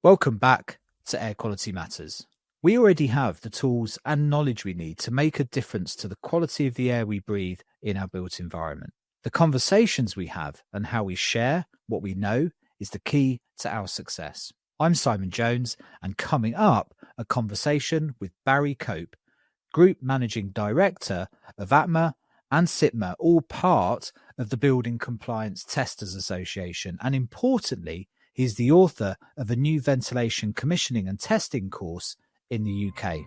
Welcome back to Air Quality Matters. We already have the tools and knowledge we need to make a difference to the quality of the air we breathe in our built environment. The conversations we have and how we share what we know is the key to our success. I'm Simon Jones, and coming up, a conversation with Barry Cope, Group Managing Director of ATMA and SITMA, all part of the Building Compliance Testers Association, and importantly, he's the author of a new ventilation commissioning and testing course in the UK.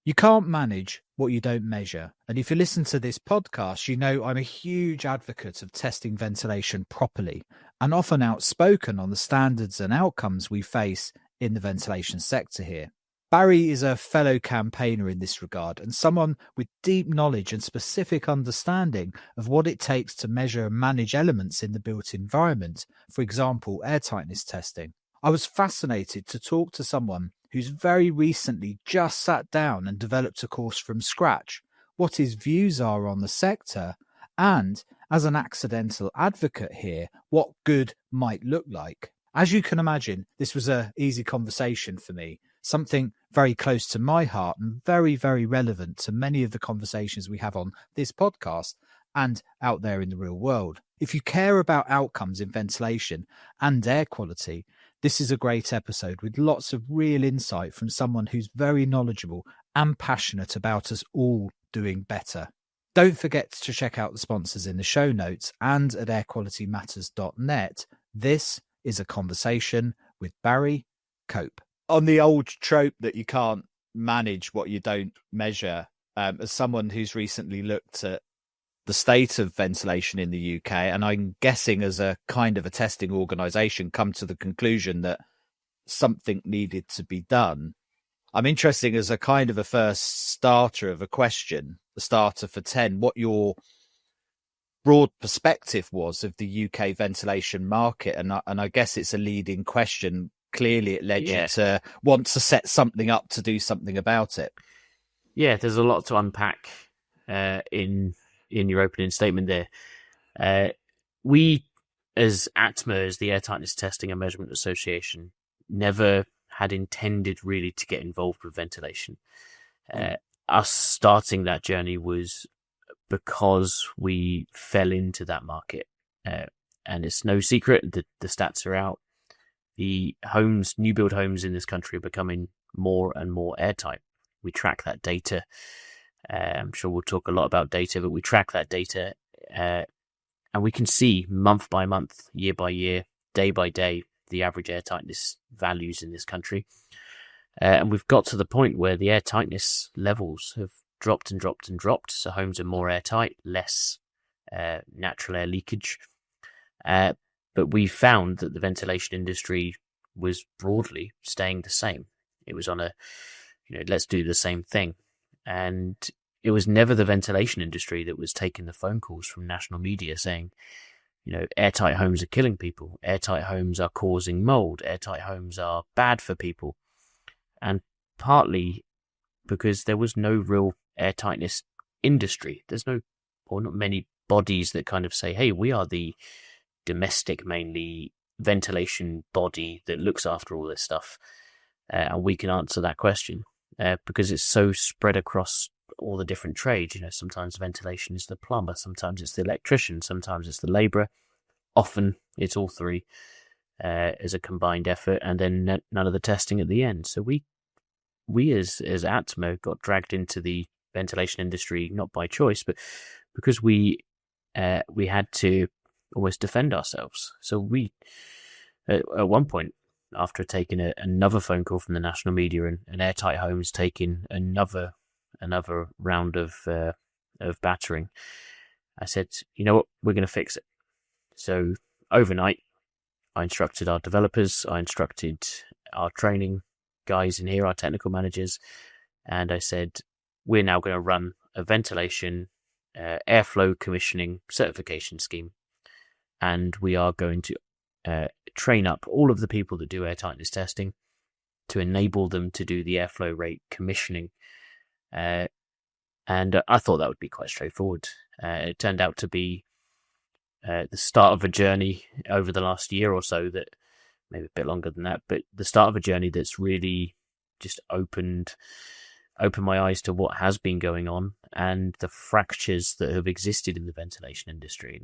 You can't manage what you don't measure. And if you listen to this podcast, you know I'm a huge advocate of testing ventilation properly and often outspoken on the standards and outcomes we face in the ventilation sector here. Barry is a fellow campaigner in this regard and someone with deep knowledge and specific understanding of what it takes to measure and manage elements in the built environment, for example, airtightness testing. I was fascinated to talk to someone who's very recently just sat down and developed a course from scratch, what his views are on the sector, and, as an accidental advocate here, what good might look like. As you can imagine, this was an easy conversation for me, something very close to my heart and very, very relevant to many of the conversations we have on this podcast and out there in the real world. If you care about outcomes in ventilation and air quality, this is a great episode with lots of real insight from someone who's very knowledgeable and passionate about us all doing better. Don't forget to check out the sponsors in the show notes and at airqualitymatters.net. This is a conversation with Barry Cope. On the old trope that you can't manage what you don't measure, as someone who's recently looked at the state of ventilation in the UK, and I'm guessing as a kind of a testing organisation, come to the conclusion that something needed to be done. I'm interested as a kind of a first starter of a question, the starter for 10, what your broad perspective was of the UK ventilation market. And I guess it's a leading question. Clearly it led you to want to set something up to do something about it. Yeah, there's a lot to unpack in your opening statement there. We, as ATMA, as the Airtightness Testing and Measurement Association, never had intended really to get involved with ventilation. Us starting that journey was because we fell into that market. And it's no secret that the stats are out. The new build homes in this country are becoming more and more airtight. We track that data. I'm sure we'll talk a lot about data, but we track that data and we can see month by month, year by year, day by day, the average airtightness values in this country. And we've got to the point where the airtightness levels have dropped and dropped and dropped. So homes are more airtight, less natural air leakage. But we found that the ventilation industry was broadly staying the same. It was on a, let's do the same thing. And it was never the ventilation industry that was taking the phone calls from national media saying, airtight homes are killing people. Airtight homes are causing mould. Airtight homes are bad for people. And partly because there was no real airtightness industry. There's not many bodies that kind of say, hey, we are the domestic mainly ventilation body that looks after all this stuff. And we can answer that question because it's so spread across all the different trades. Sometimes ventilation is the plumber, sometimes it's the electrician, sometimes it's the labourer. Often it's all three as a combined effort, and then none of the testing at the end. So we as ATMA got dragged into the ventilation industry not by choice, but because we had to almost defend ourselves. So we at one point, after taking another phone call from the national media and Airtight Homes taking another round of battering, I said, you know what, we're going to fix it. So overnight, I instructed our developers, I instructed our training guys in here, our technical managers, and I said, we're now going to run a ventilation airflow commissioning certification scheme, and we are going to train up all of the people that do airtightness testing to enable them to do the airflow rate commissioning. And I thought that would be quite straightforward. It turned out to be the start of a journey over the last year or so, that maybe a bit longer than that, but the start of a journey that's really just opened my eyes to what has been going on and the fractures that have existed in the ventilation industry.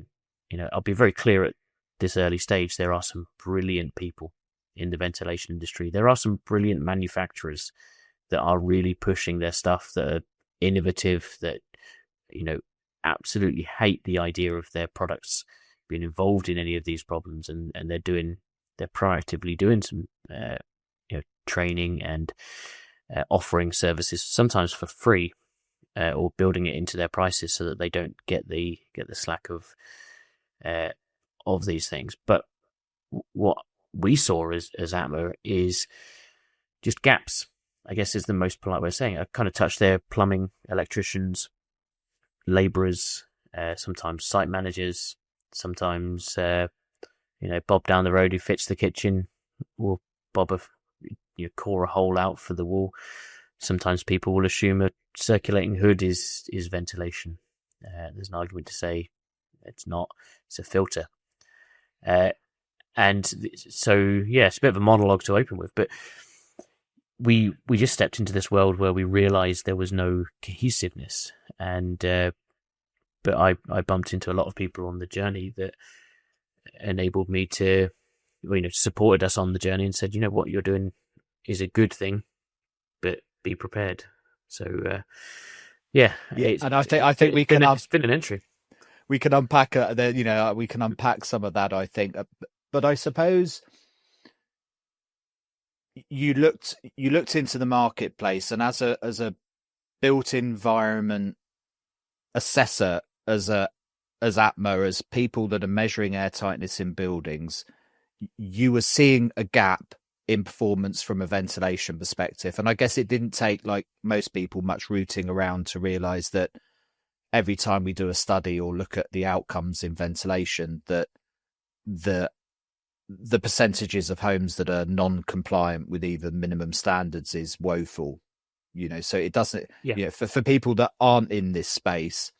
And, I'll be very clear at this early stage, there are some brilliant people in the ventilation industry. There are some brilliant manufacturers that are really pushing their stuff, that are innovative, that, absolutely hate the idea of their products being involved in any of these problems. And they're proactively doing some, training and offering services, sometimes for free, or building it into their prices so that they don't get the slack of these things. But what we saw as ATMA is just gaps, I guess is the most polite way of saying it. I kind of touched there: plumbing, electricians, labourers, sometimes site managers, sometimes Bob down the road who fits the kitchen, or Bob core a hole out for the wall. Sometimes people will assume a circulating hood is ventilation. There's an argument to say it's not; it's a filter. And so, it's a bit of a monologue to open with, but we just stepped into this world where we realised there was no cohesiveness, and but I bumped into a lot of people on the journey that enabled me to, supported us on the journey and said, what you're doing is a good thing, but be prepared. So, and I think we can. It's been an entry. We can unpack we can unpack some of that, I think. But I suppose you looked into the marketplace, and as a built environment assessor, as ATMA, as people that are measuring airtightness in buildings, you were seeing a gap in performance from a ventilation perspective. And I guess it didn't take, like most people, much rooting around to realize that every time we do a study or look at the outcomes in ventilation, that the percentages of homes that are non-compliant with even minimum standards is woeful. So it doesn't, for people that aren't in this space,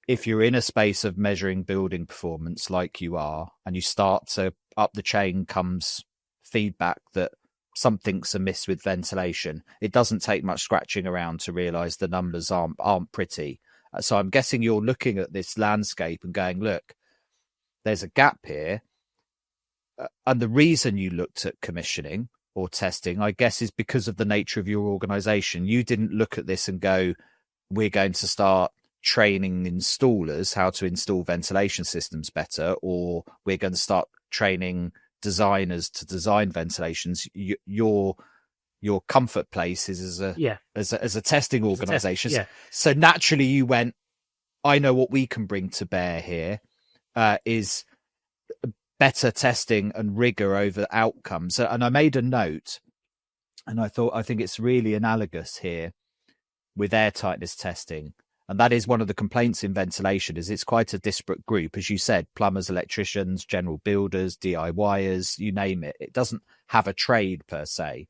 if you're in a space of measuring building performance like you are, and you start to up the chain comes feedback that something's amiss with ventilation, it doesn't take much scratching around to realize the numbers aren't pretty. So I'm guessing you're looking at this landscape and going, look, there's a gap here. And the reason you looked at commissioning or testing, I guess, is because of the nature of your organization. You didn't look at this and go, we're going to start training installers how to install ventilation systems better, or we're going to start training designers to design ventilations. Your comfort place is as a testing organization. So naturally you went, I know what we can bring to bear here is better testing and rigor over outcomes. And I made a note, and I think it's really analogous here with airtightness testing. And that is one of the complaints in ventilation, is it's quite a disparate group. As you said, plumbers, electricians, general builders, DIYers, you name it. It doesn't have a trade per se.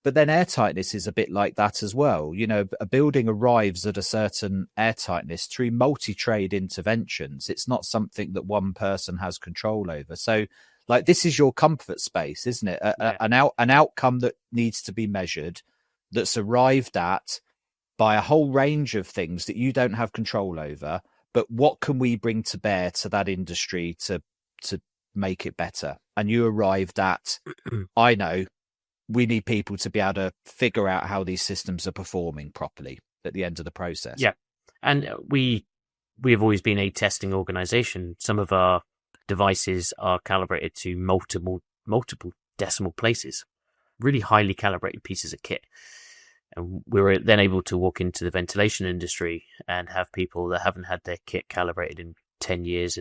But then airtightness is a bit like that as well. A building arrives at a certain airtightness through multi-trade interventions. It's not something that one person has control over. So, like, this is your comfort space, isn't it? An outcome that needs to be measured, that's arrived at by a whole range of things that you don't have control over. But what can we bring to bear to that industry to make it better? And you arrived at, I know, we need people to be able to figure out how these systems are performing properly at the end of the process. Yeah. And we have always been a testing organization. Some of our devices are calibrated to multiple decimal places, really highly calibrated pieces of kit. And we were then able to walk into the ventilation industry and have people that haven't had their kit calibrated in 10 years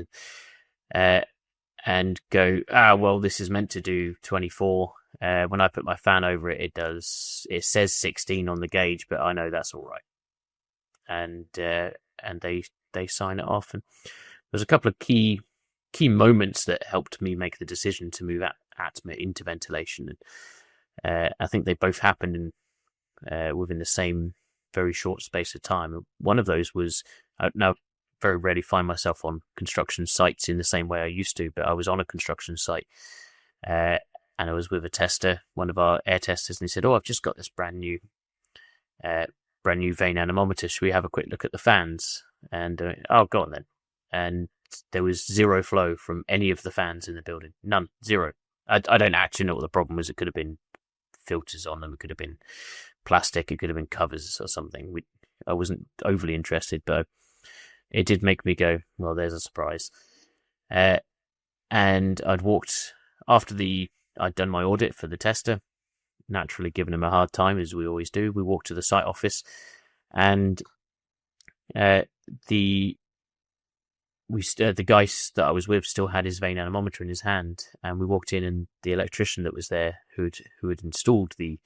and go, well, this is meant to do 24. When I put my fan over it, it says 16 on the gauge, but I know that's all right. And they sign it off. And there's a couple of key moments that helped me make the decision to move ATMA into ventilation. I think they both happened within the same very short space of time. One of those was, now very rarely find myself on construction sites in the same way I used to, but I was on a construction site, and I was with a tester, one of our air testers, and he said, "Oh, I've just got this brand new vane anemometer. Should we have a quick look at the fans?" And oh, go on then. And there was zero flow from any of the fans in the building. None. Zero. I don't actually know what the problem was. It could have been filters on them. It could have been plastic. It could have been covers or something. I wasn't overly interested, but it did make me go, well, there's a surprise. And I'd walked, after I'd done my audit for the tester, naturally giving him a hard time, as we always do. We walked to the site office, and the guy that I was with still had his vane anemometer in his hand, and we walked in, and the electrician that was there, who had installed the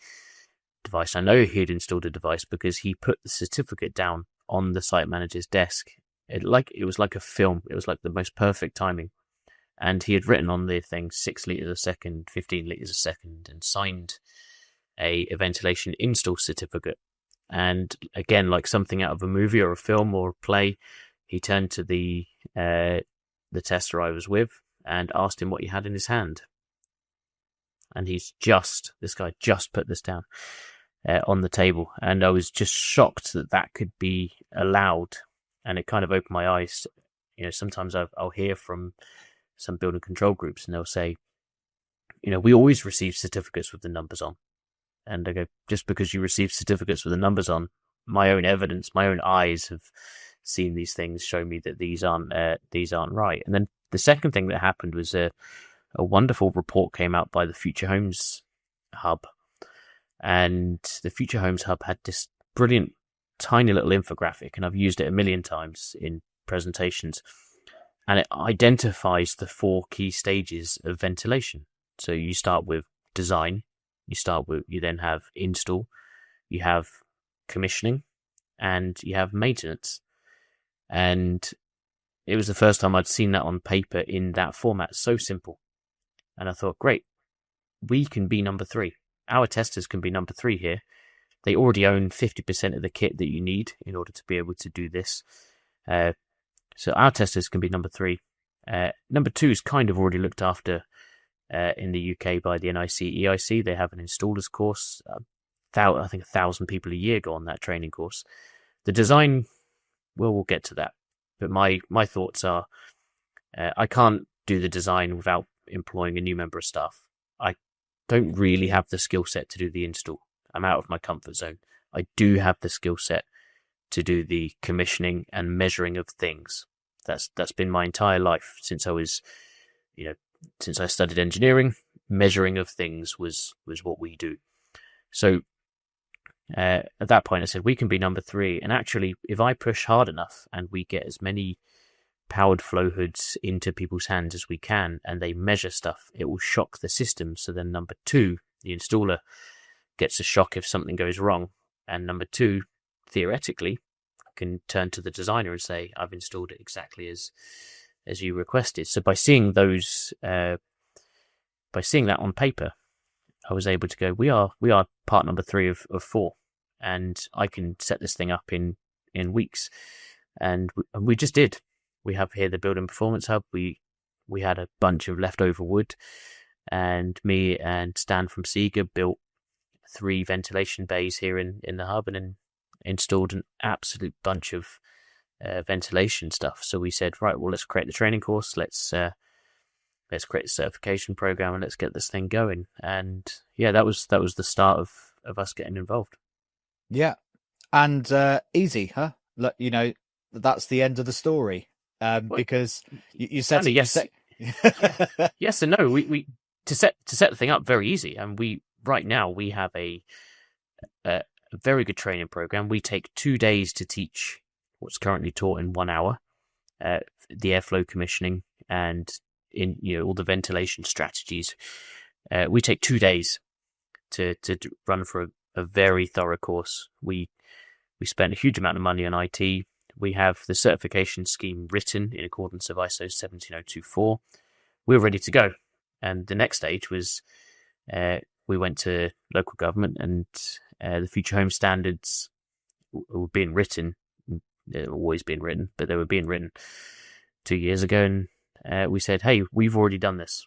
device, I know he had installed a device because he put the certificate down on the site manager's desk. It was like a film. It was like the most perfect timing, and he had written on the thing 6 liters a second, 15 liters a second, and signed a ventilation install certificate. And again, like something out of a movie or a film or a play, he turned to the tester I was with and asked him what he had in his hand. And this guy just put this down on the table. And I was just shocked that could be allowed. And it kind of opened my eyes. Sometimes I'll hear from some building control groups, and they'll say, we always receive certificates with the numbers on. And I go, just because you receive certificates with the numbers on, my own evidence, my own eyes have seen these things show me that these aren't right. And then the second thing that happened was a wonderful report came out by the Future Homes Hub. And the Future Homes Hub had this brilliant, tiny little infographic, and I've used it a million times in presentations. And it identifies the 4 key stages of ventilation. So you start with design, you then have install, you have commissioning, and you have maintenance. And it was the first time I'd seen that on paper in that format, so simple. And I thought, great, we can be number 3. Our testers can be number 3 here. They already own 50% of the kit that you need in order to be able to do this. So our testers can be number 3. Number 2 is kind of already looked after in the UK by the NIC EIC. They have an installers course. I think 1,000 people a year go on that training course. The design, well, we'll get to that. But my thoughts are, I can't do the design without employing a new member of staff. I don't really have the skill set to do the install. I'm out of my comfort zone. I do have the skill set to do the commissioning and measuring of things. That's been my entire life since I was, since I studied engineering. Measuring of things was what we do. So at that point, I said we can be number 3. And actually, if I push hard enough and we get as many powered flow hoods into people's hands as we can, and they measure stuff, it will shock the system. So then number 2, the installer gets a shock if something goes wrong, and number 2, theoretically, can turn to the designer and say, I've installed it exactly as you requested. So by seeing those, by seeing that on paper, I was able to go, we are part number 3 of 4, and I can set this thing up in weeks. And we just did. We have here the Building Performance Hub. We had a bunch of leftover wood, and me and Stan from Sega built 3 ventilation bays here in the hub, and then installed an absolute bunch of ventilation stuff. So we said, right, well, let's create the training course. Let's create a certification program, and let's get this thing going. And yeah, that was the start of us getting involved. Yeah, and easy, huh? Look, that's the end of the story. Because you said yes, yes and no. We to set the thing up very easy, and right now we have a very good training program. We take 2 days to teach what's currently taught in 1 hour, the airflow commissioning and in all the ventilation strategies. We take 2 days to run for a very thorough course. We spent a huge amount of money on IT. We have the certification scheme written in accordance with ISO 17024. We're ready to go. And the next stage was we went to local government, and the future home standards were being written. They've always been written, but they were being written 2 years ago, and we said, "Hey, we've already done this.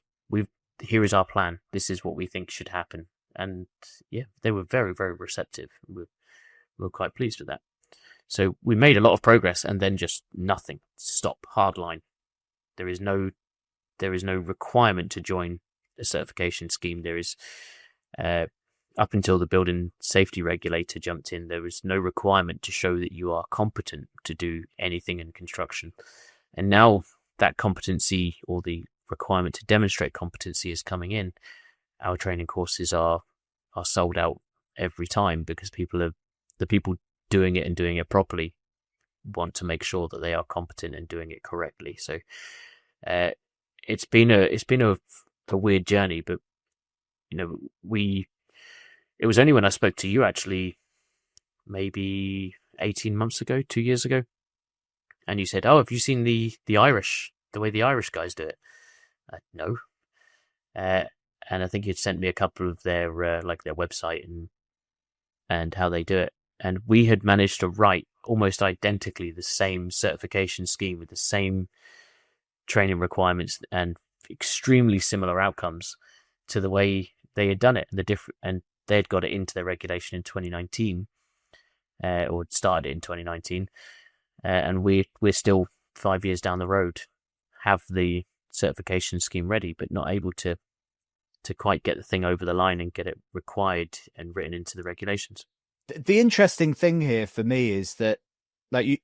Here is our plan. This is what we think should happen." And yeah, they were very, very receptive. We were quite pleased with that. So we made a lot of progress, and then just nothing. Stop. Hardline. There is no requirement to join a certification scheme. There is, up until the building safety regulator jumped in, there was no requirement to show that you are competent to do anything in construction. And now that competency, or the requirement to demonstrate competency, is coming in. Our training courses are sold out every time, because the people doing it and doing it properly want to make sure that they are competent and doing it correctly. So it's been a weird journey, but it was only when I spoke to you, actually, maybe 18 months ago, 2 years ago, and you said, "Oh, have you seen the way the Irish guys do it?" No. And I think you'd sent me a couple of their their website and how they do it. And we had managed to write almost identically the same certification scheme with the same training requirements and extremely similar outcomes to the way they had done it. And they had got it into their regulation in 2019, or started it in 2019. And we're still 5 years down the road, have the certification scheme ready, but not able to quite get the thing over the line and get it required and written into the regulations. The interesting thing here for me is that, like,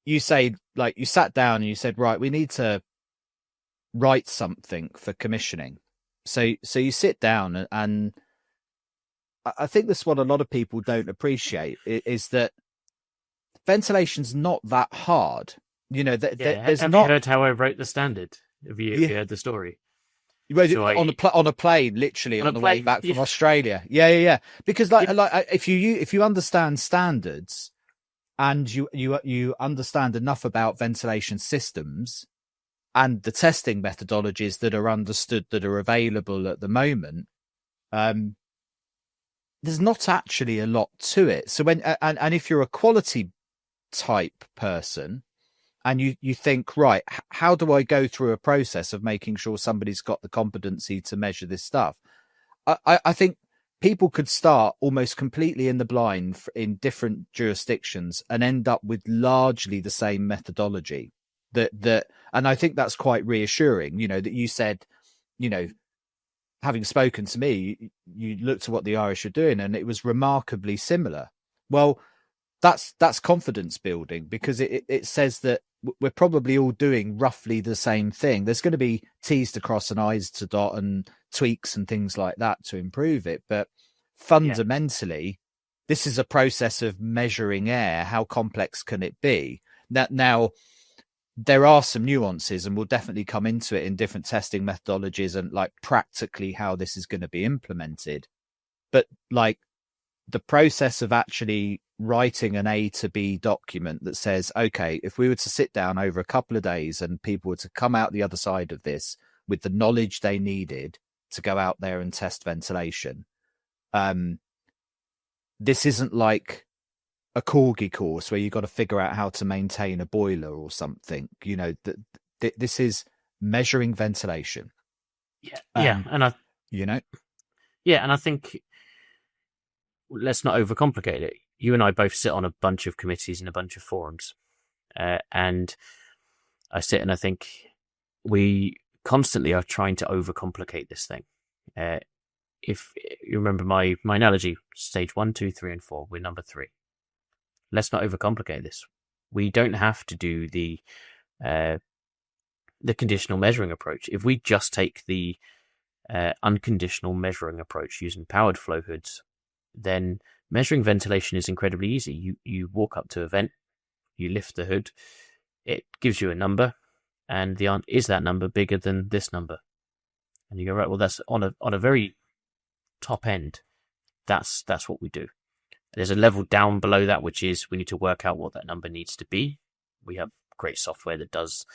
you say, like, you sat down and you said, right, we need to write something for commissioning. So you sit down, and I think that's what a lot of people don't appreciate, is that ventilation's not that hard. There's have not. You heard how I wrote the standard? Have you heard the story? On a plane, literally on the way back from Australia. Yeah. Because if you understand standards, and you understand enough about ventilation systems and the testing methodologies that are understood, that are available at the moment, there's not actually a lot to it. So and if you're a quality type person, and you think, right, how do I go through a process of making sure somebody's got the competency to measure this stuff? I think people could start almost completely in the blind in different jurisdictions and end up with largely the same methodology. And I think that's quite reassuring, that you said, having spoken to me, you looked at what the Irish are doing and it was remarkably similar. Well, that's confidence building, because it says that we're probably all doing roughly the same thing. There's going to be T's to cross and I's to dot and tweaks and things like that to improve it. But fundamentally, this is a process of measuring air. How complex can it be? Now, there are some nuances, and we'll definitely come into it in different testing methodologies and like practically how this is going to be implemented. But like the process of actually writing an A to B document that says, okay, if we were to sit down over a couple of days and people were to come out the other side of this with the knowledge they needed to go out there and test ventilation, this isn't like a corgi course where you've got to figure out how to maintain a boiler or something. This is measuring ventilation. And I think, let's not overcomplicate it. You and I both sit on a bunch of committees and a bunch of forums, and I sit and I think we constantly are trying to overcomplicate this thing. If you remember my analogy, stage 1, 2, 3, and 4, we're number 3. Let's not overcomplicate this. We don't have to do the conditional measuring approach. If we just take the unconditional measuring approach using powered flow hoods, then measuring ventilation is incredibly easy. You walk up to a vent, you lift the hood, it gives you a number, and the answer is that number bigger than this number? And you go, right, well, that's on a very top end. That's what we do. There's a level down below that, which is we need to work out what that number needs to be. We have great software that does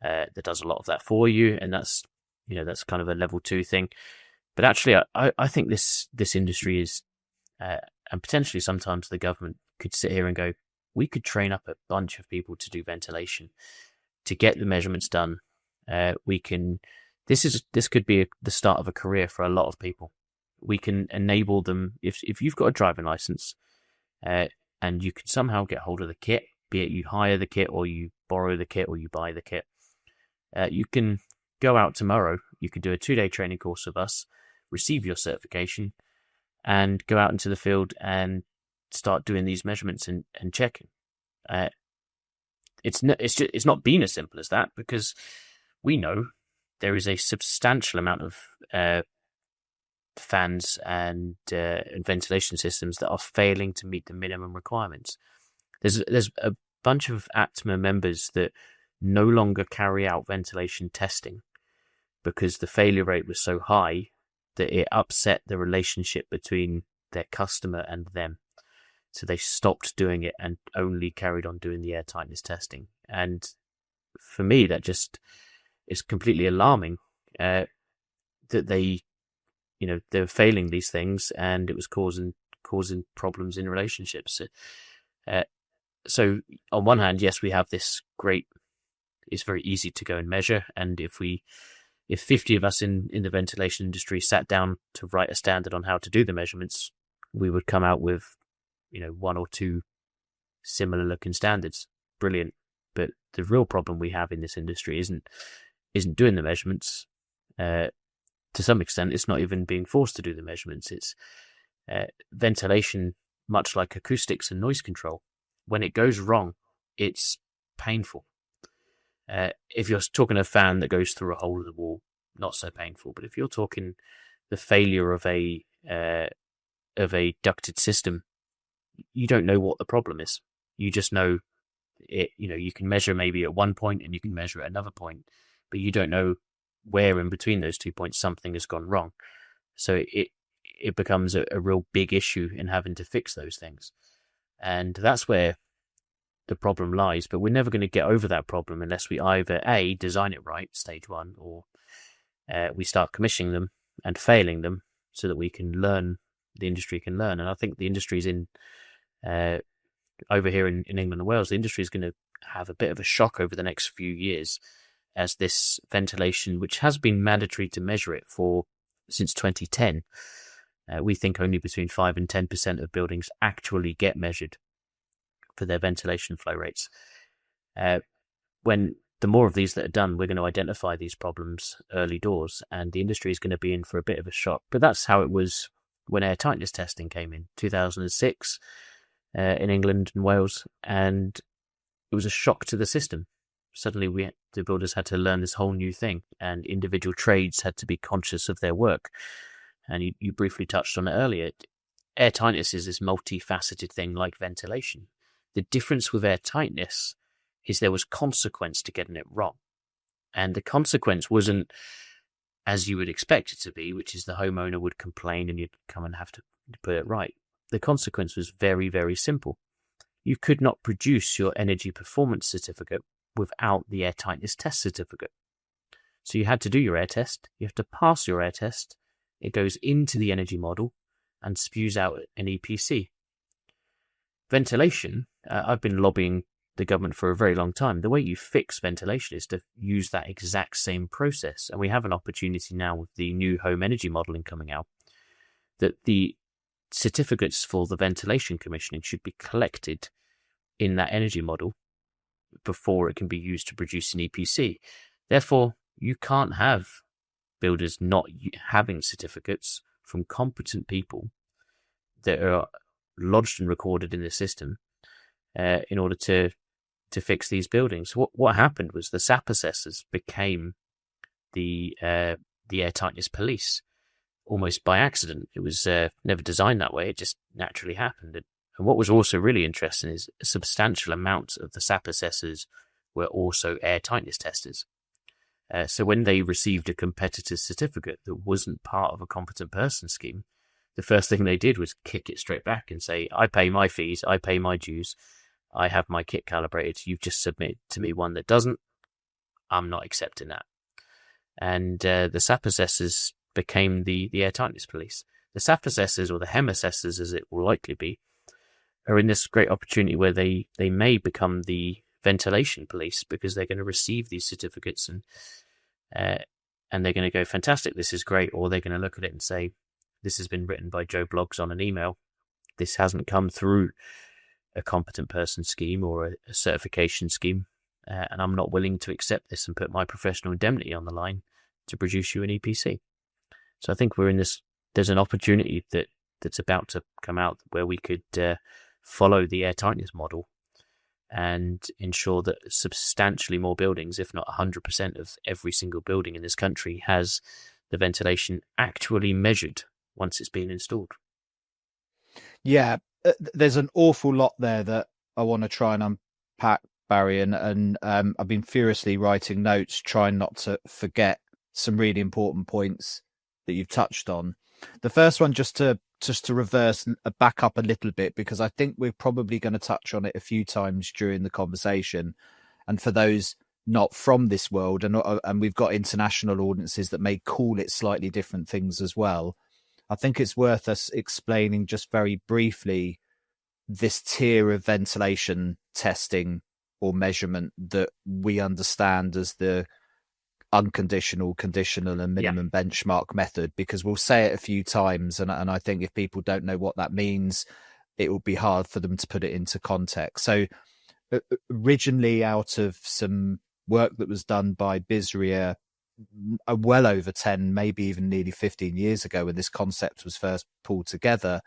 a lot of that for you, and that's kind of a level 2 thing. But actually, I think this industry is, and potentially sometimes the government could sit here and go, we could train up a bunch of people to do ventilation, to get the measurements done. This could be the start of a career for a lot of people. We can enable them, if you've got a driving license, and you can somehow get hold of the kit, be it you hire the kit or you borrow the kit or you buy the kit. You can go out tomorrow, you could do a 2-day training course with us, receive your certification, and go out into the field and start doing these measurements and checking. It's not been as simple as that, because we know there is a substantial amount of fans and ventilation systems that are failing to meet the minimum requirements. There's a bunch of ATTMA members that no longer carry out ventilation testing because the failure rate was so high that it upset the relationship between their customer and them. So they stopped doing it and only carried on doing the airtightness testing. And for me, that just is completely alarming, that they're failing these things, and it was causing problems in relationships. So on one hand, yes, we have this great, it's very easy to go and measure. And if 50 of us in the ventilation industry sat down to write a standard on how to do the measurements, we would come out with, 1 or 2 similar looking standards. Brilliant. But the real problem we have in this industry isn't doing the measurements. To some extent, it's not even being forced to do the measurements. It's ventilation, much like acoustics and noise control. When it goes wrong, it's painful. If you're talking a fan that goes through a hole in the wall, not so painful. But if you're talking the failure of a ducted system, you don't know what the problem is. You just know it. You can measure maybe at one point and you can measure at another point, but you don't know where in between those 2 points something has gone wrong. So it becomes a real big issue in having to fix those things. And that's where the problem lies. But we're never going to get over that problem unless we either A, design it right, stage 1, or we start commissioning them and failing them so that we can learn, the industry can learn. And I think the industry's over here in England and Wales, the industry is going to have a bit of a shock over the next few years, as this ventilation, which has been mandatory to measure it since 2010, we think only between 5 and 10% of buildings actually get measured for their ventilation flow rates. When the more of these that are done, we're going to identify these problems early doors, and the industry is going to be in for a bit of a shock. But that's how it was when airtightness testing came in 2006 in England and Wales, and it was a shock to the system. Suddenly the builders had to learn this whole new thing, and individual trades had to be conscious of their work. And you briefly touched on it earlier. Airtightness is this multifaceted thing like ventilation. The difference with airtightness is there was consequence to getting it wrong. And the consequence wasn't as you would expect it to be, which is the homeowner would complain and you'd come and have to put it right. The consequence was very, very simple. You could not produce your energy performance certificate without the airtightness test certificate. So you had to do your air test. You have to pass your air test. It goes into the energy model and spews out an EPC. Ventilation, I've been lobbying the government for a very long time. The way you fix ventilation is to use that exact same process. And we have an opportunity now with the new home energy modelling coming out, that the certificates for the ventilation commissioning should be collected in that energy model before it can be used to produce an EPC. Therefore, you can't have builders not having certificates from competent people that are lodged and recorded in the system in order to fix these buildings. What happened was the SAP assessors became the airtightness police almost by accident. It was never designed that way. It just naturally happened. And what was also really interesting is a substantial amount of the SAP assessors were also airtightness testers. So when they received a competitor's certificate that wasn't part of a competent person scheme, the first thing they did was kick it straight back and say, I pay my fees, I pay my dues, I have my kit calibrated, you've just submitted to me one that doesn't, I'm not accepting that. And the SAP assessors became the airtightness police. The SAF assessors, or the HEM assessors as it will likely be, are in this great opportunity where they may become the ventilation police, because they're going to receive these certificates and they're going to go, fantastic, this is great. Or they're going to look at it and say, this has been written by Joe Bloggs on an email. This hasn't come through a competent person scheme or a certification scheme. And I'm not willing to accept this and put my professional indemnity on the line to produce you an EPC. So I think there's an opportunity that's about to come out where we could follow the airtightness model and ensure that substantially more buildings, if not 100% of every single building in this country, has the ventilation actually measured once it's been installed. Yeah, there's an awful lot there that I want to try and unpack, Barry, and I've been furiously writing notes, trying not to forget some really important points that you've touched on. The first one, just to reverse back up a little bit, because I think we're probably going to touch on it a few times during the conversation. And for those not from this world, and we've got international audiences that may call it slightly different things as well, I think it's worth us explaining just very briefly this tier of ventilation testing or measurement that we understand as the unconditional, conditional, and minimum benchmark method, because we'll say it a few times, and I think if people don't know what that means, it will be hard for them to put it into context. So originally, out of some work that was done by Bizria well over 10, maybe even nearly 15 years ago, when this concept was first pulled together,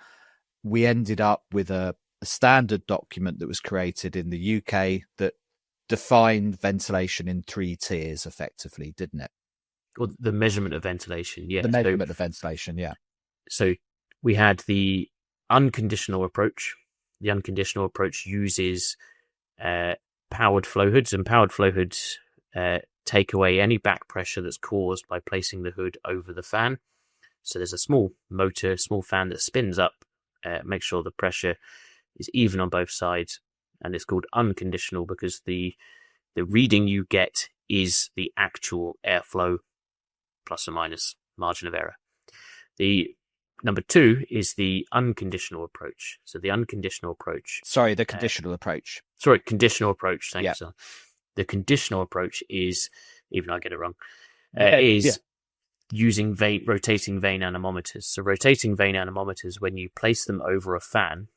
we ended up with a standard document that was created in the UK that defined ventilation in 3 tiers effectively, didn't it? Or the measurement of ventilation, yeah. The measurement of ventilation, yeah. So we had the unconditional approach. The unconditional approach uses powered flow hoods, and powered flow hoods take away any back pressure that's caused by placing the hood over the fan. So there's a small motor, small fan that spins up, makes sure the pressure is even on both sides, and it's called unconditional because the reading you get is the actual airflow plus or minus margin of error. The number 2 is the unconditional approach. So the unconditional approach. Sorry, the conditional approach. Sorry, conditional approach. Thank you, sir. The conditional approach is, even I get it wrong, using rotating vane anemometers. So rotating vane anemometers, when you place them over a fan,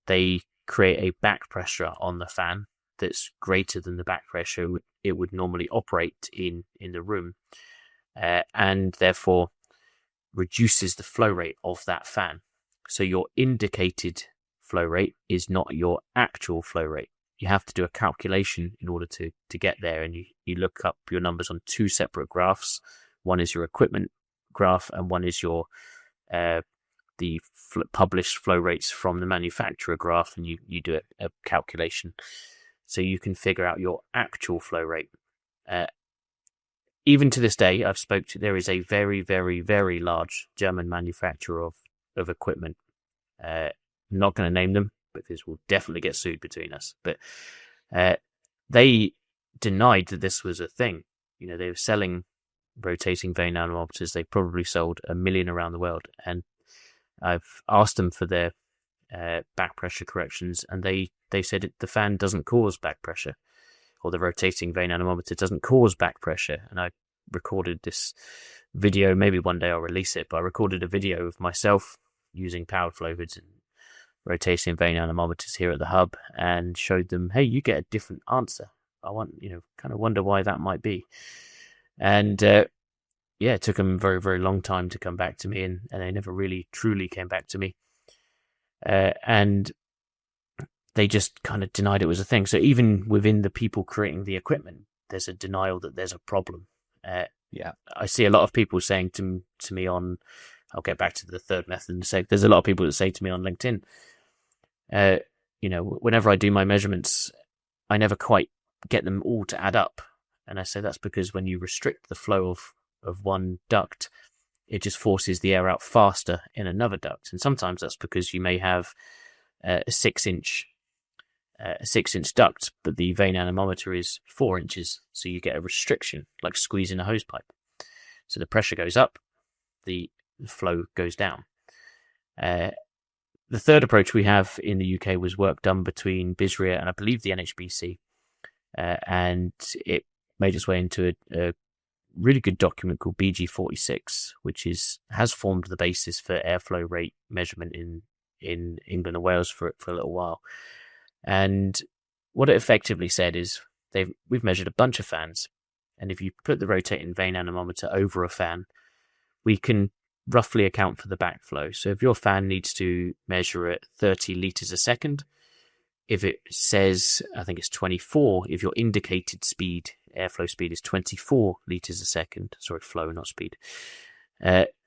they create a back pressure on the fan that's greater than the back pressure it would normally operate in the room, and therefore reduces the flow rate of that fan. So your indicated flow rate is not your actual flow rate. You have to do a calculation in order to get there, and you look up your numbers on 2 separate graphs. One is your equipment graph, and one is your published flow rates from the manufacturer graph, and you do a calculation. So you can figure out your actual flow rate. Even to this day, there is a very, very, very large German manufacturer of equipment. I'm not going to name them because we'll definitely get sued between us. But they denied that this was a thing. You know, they were selling rotating vane anemometers. They probably sold 1 million around the world. And I've asked them for their back pressure corrections, and they said the fan doesn't cause back pressure, or the rotating vane anemometer doesn't cause back pressure. And I recorded this video. Maybe one day I'll release it, but I recorded a video of myself using powered flow hoods and rotating vane anemometers here at the hub, and showed them, hey, you get a different answer. I kind of wonder why that might be. And it took them a very, very long time to come back to me, and they never really truly came back to me. And they just kind of denied it was a thing. So even within the people creating the equipment, there's a denial that there's a problem. I see a lot of people saying to me on, I'll get back to the third method in a sec. There's a lot of people that say to me on LinkedIn, whenever I do my measurements, I never quite get them all to add up. And I say that's because when you restrict the flow of one duct, it just forces the air out faster in another duct. And sometimes that's because you may have a 6-inch duct, but the vane anemometer is 4 inches. So you get a restriction, like squeezing a hose pipe. So the pressure goes up the flow goes down. The third approach we have in the UK was work done between BISRIA and I believe the NHBC, and it made its way into a really good document called BG46, which has formed the basis for airflow rate measurement in England and Wales for a little while. And what it effectively said is we've measured a bunch of fans, and if you put the rotating vane anemometer over a fan, we can roughly account for the backflow. So if your fan needs to measure at 30 litres a second, if it says, I think it's 24, if your indicated speed, airflow speed is 24 litres a second, sorry, flow, not speed,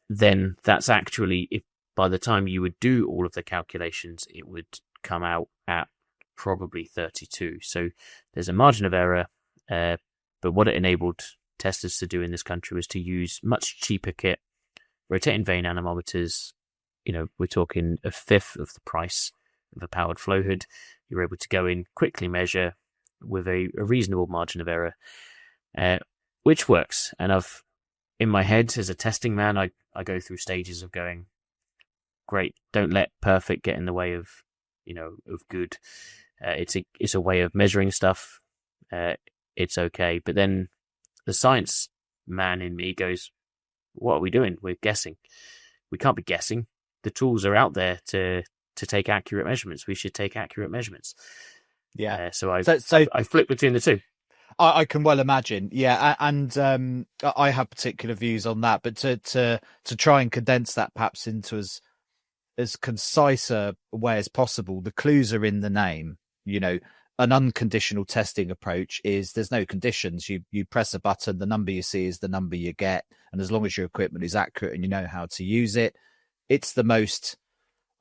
then that's actually, if by the time you would do all of the calculations, it would come out at probably 32. So there's a margin of error, but what it enabled testers to do in this country was to use much cheaper kit, rotating vane anemometers. We're talking a fifth of the price of a powered flow hood. You're able to go in, quickly measure with a reasonable margin of error, which works. And in my head, as a testing man, I go through stages of going, great, don't let perfect get in the way of good. It's a way of measuring stuff. It's okay. But then the science man in me goes, what are we doing? We're guessing. We can't be guessing. The tools are out there to take accurate measurements. We should take accurate measurements. Yeah. So I flip between the two. I can well imagine. Yeah. And I have particular views on that, but to try and condense that perhaps into as concise a way as possible, the clues are in the name. An unconditional testing approach is there's no conditions. You press a button, the number you see is the number you get. And as long as your equipment is accurate and you know how to use it, it's the most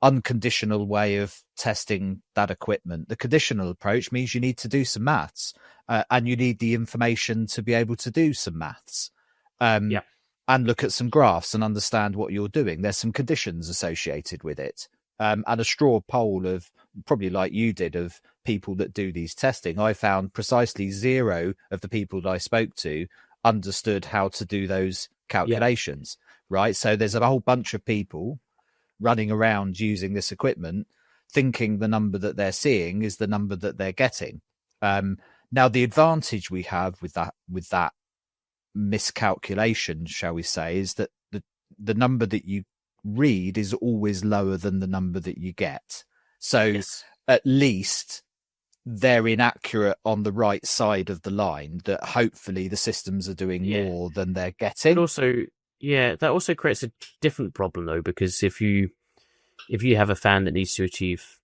unconditional way of testing that equipment. The conditional approach means you need to do some maths, and you need the information to be able to do some maths, and look at some graphs and understand what you're doing. There's some conditions associated with it. And a straw poll of, probably like you did, of people that do these testing, I found precisely 0 of the people that I spoke to understood how to do those calculations, right? So there's a whole bunch of people running around using this equipment thinking the number that they're seeing is the number that they're getting. Now, the advantage we have with that miscalculation, shall we say, is that the number that you read is always lower than the number that you get. So at least they're inaccurate on the right side of the line, that hopefully the systems are doing more than they're getting. But also, that also creates a different problem though, because if you have a fan that needs to achieve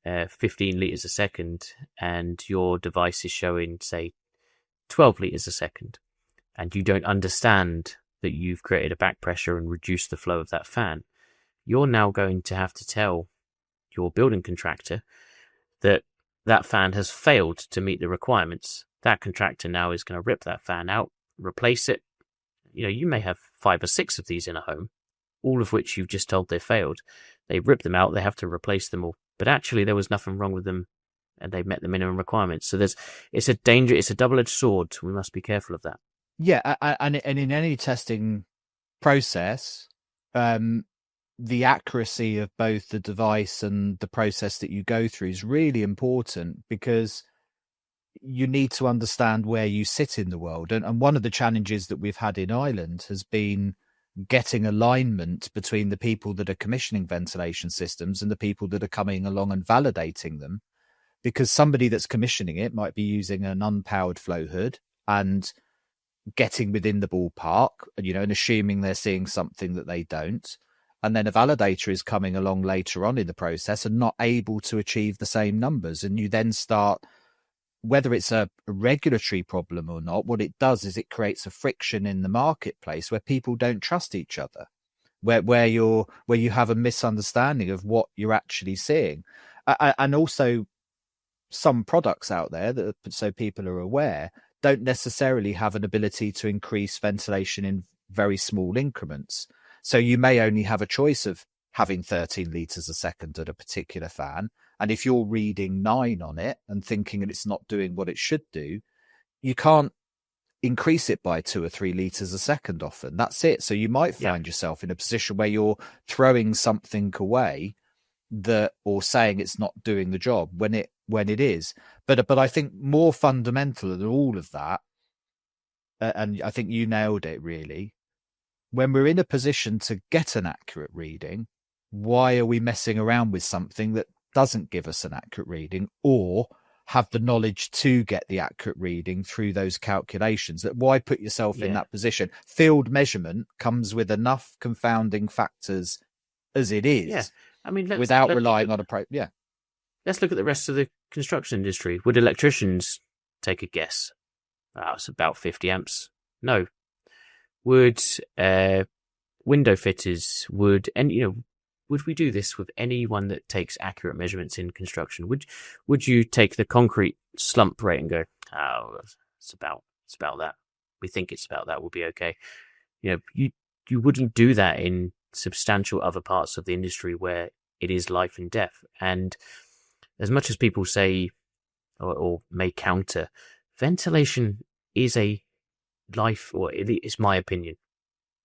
15 litres a second and your device is showing, say, 12 litres a second, and you don't understand that you've created a back pressure and reduced the flow of that fan, you're now going to have to tell your building contractor that fan has failed to meet the requirements. That contractor now is going to rip that fan out, replace it. You may have 5 or 6 of these in a home, all of which you've just told they failed. They rip them out, they have to replace them all. But actually there was nothing wrong with them and they met the minimum requirements. So it's a double-edged sword. We must be careful of that. Yeah, and in any testing process, the accuracy of both the device and the process that you go through is really important, because you need to understand where you sit in the world. And one of the challenges that we've had in Ireland has been getting alignment between the people that are commissioning ventilation systems and the people that are coming along and validating them, because somebody that's commissioning it might be using an unpowered flow hood and getting within the ballpark, and assuming they're seeing something that they don't. And then a validator is coming along later on in the process and not able to achieve the same numbers. And you then start, whether it's a regulatory problem or not, what it does is it creates a friction in the marketplace where people don't trust each other, where you have a misunderstanding of what you're actually seeing. And also some products out there, that, so people are aware, don't necessarily have an ability to increase ventilation in very small increments. So you may only have a choice of having 13 litres a second at a particular fan. And if you're reading 9 on it and thinking that it's not doing what it should do, you can't increase it by 2 or 3 litres a second often. That's it. So you might find yourself in a position where you're throwing something away or saying it's not doing the job when it is. But I think more fundamental than all of that, and I think you nailed it really, when we're in a position to get an accurate reading, why are we messing around with something that doesn't give us an accurate reading, or have the knowledge to get the accurate reading through those calculations? That why put yourself in that position? Field measurement comes with enough confounding factors as it is. Yeah. I mean, without relying on Let's look at the rest of the construction industry. Would electricians take a guess? It's about 50 amps. No. Would window fitters? Would we do this with anyone that takes accurate measurements in construction? Would you take the concrete slump rate and go, oh, it's about that. We think it's about that. We'll be okay. You wouldn't do that in substantial other parts of the industry where it is life and death. And as much as people say or may counter, ventilation is a life, or it's my opinion.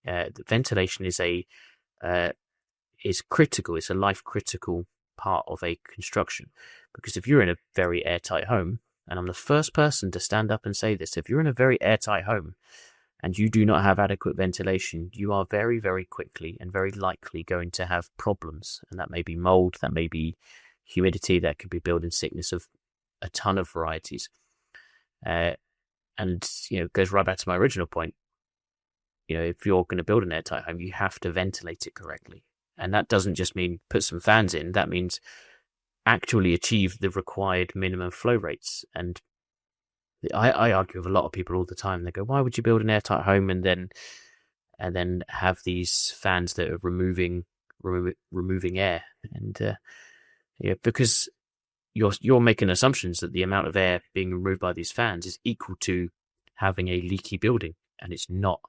Ventilation is critical. It's a life critical part of a construction, because if you're in a very airtight home, and I'm the first person to stand up and say this, if you're in a very airtight home and you do not have adequate ventilation, you are very, very quickly and very likely going to have problems. And that may be mold, that may be humidity, that could be building sickness of a ton of varieties. And it goes right back to my original point. If you're going to build an airtight home, you have to ventilate it correctly. And that doesn't just mean put some fans in. That means actually achieve the required minimum flow rates. And I argue with a lot of people all the time. They go, why would you build an airtight home and then have these fans that are removing air? And because you're making assumptions that the amount of air being removed by these fans is equal to having a leaky building, and it's not.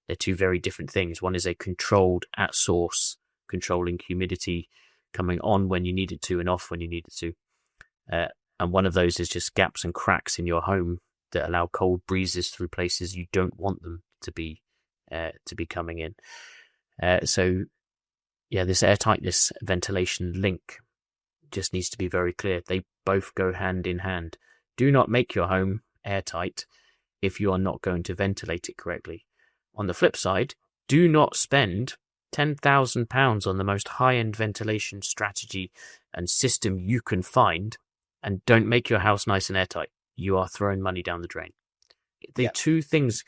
They're two very different things. One is a controlled at source, controlling humidity coming on when you need it to and off when you need it to. And one of those is just gaps and cracks in your home that allow cold breezes through places you don't want them to be coming in. This airtightness ventilation link just needs to be very clear. They both go hand in hand. Do not make your home airtight if you are not going to ventilate it correctly. On the flip side, do not spend £10,000 on the most high-end ventilation strategy and system you can find, and don't make your house nice and airtight. You are throwing money down the drain. The two things,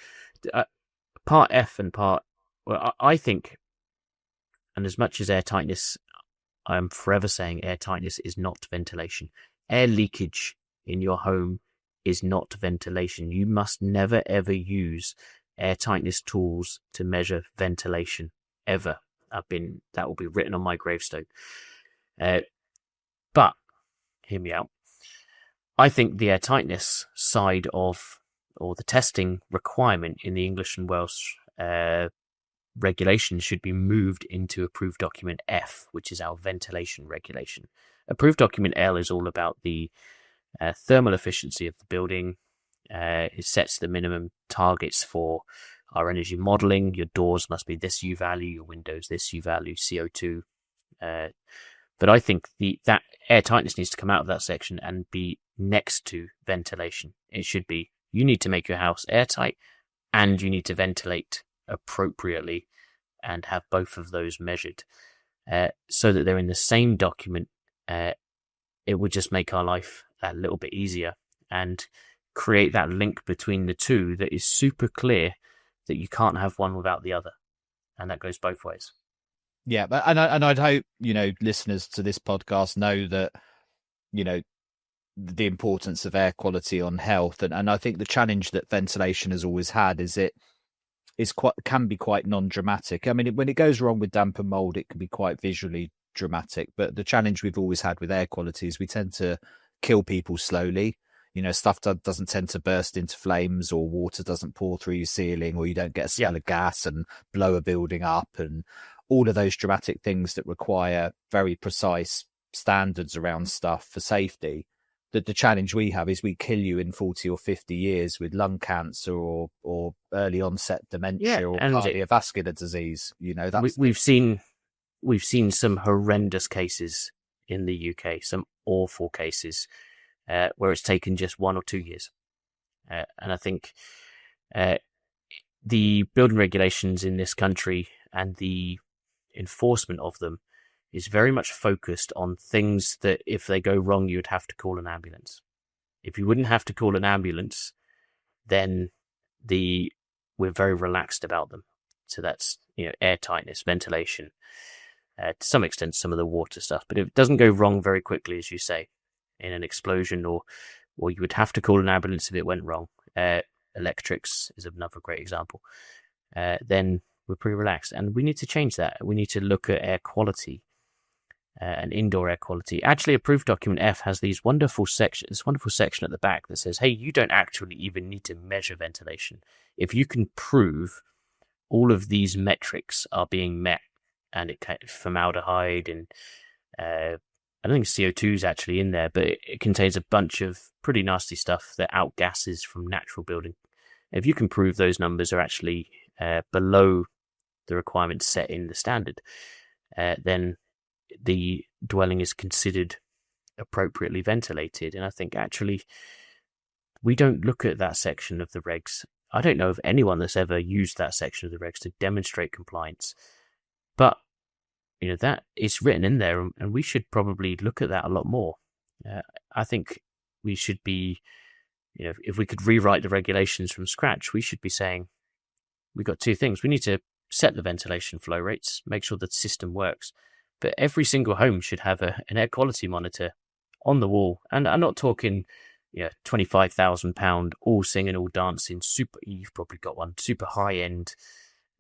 part F and part... Well, I think, and as much as airtightness, I'm forever saying airtightness is not ventilation. Air leakage in your home is not ventilation. You must never, ever use airtightness tools to measure ventilation, ever. That will be written on my gravestone. But, hear me out. I think the airtightness side of, or the testing requirement in the English and Welsh regulation should be moved into Approved Document F, which is our ventilation regulation. Approved Document L is all about the thermal efficiency of the building. It sets the minimum targets for our energy modelling. Your doors must be this U value, your windows this U value, CO2. But I think that airtightness needs to come out of that section and be next to ventilation. It should be, you need to make your house airtight and you need to ventilate appropriately and have both of those measured so that they're in the same document. It would just make our life a little bit easier and create that link between the two that is super clear, that you can't have one without the other. And that goes both ways. Yeah, and I'd hope, listeners to this podcast know that, the importance of air quality on health. And I think the challenge that ventilation has always had is can be quite non-dramatic. I mean, when it goes wrong with damp and mold, it can be quite visually dramatic. But the challenge we've always had with air quality is we tend to kill people slowly. Stuff doesn't tend to burst into flames, or water doesn't pour through your ceiling, or you don't get a smell of gas and blow a building up, and all of those dramatic things that require very precise standards around stuff for safety. the challenge we have is we kill you in 40 or 50 years with lung cancer or early onset dementia or cardiovascular disease. We've seen some horrendous cases in the UK, some awful cases where it's taken just 1 or 2 years. And I think the building regulations in this country and the enforcement of them is very much focused on things that if they go wrong, you would have to call an ambulance. If you wouldn't have to call an ambulance, then we're very relaxed about them. So that's, airtightness, ventilation, to some extent, some of the water stuff. But if it doesn't go wrong very quickly, as you say, in an explosion, or you would have to call an ambulance if it went wrong. Electrics is another great example. Then we're pretty relaxed, and we need to change that. We need to look at air quality and indoor air quality. Actually, Approved Document F has this wonderful section at the back that says, hey, you don't actually even need to measure ventilation. If you can prove all of these metrics are being met, and formaldehyde and I don't think CO2 is actually in there, but it contains a bunch of pretty nasty stuff that outgasses from natural building. If you can prove those numbers are actually below the requirements set in the standard, then the dwelling is considered appropriately ventilated. And I think actually we don't look at that section of the regs. I don't know of anyone that's ever used that section of the regs to demonstrate compliance. But that is written in there, and we should probably look at that a lot more. I think we should be, if we could rewrite the regulations from scratch, we should be saying we've got two things. We need to set the ventilation flow rates, make sure the system works, but every single home should have an air quality monitor on the wall. And I'm not talking, £25,000 all singing, all dancing, super. You've probably got one super high end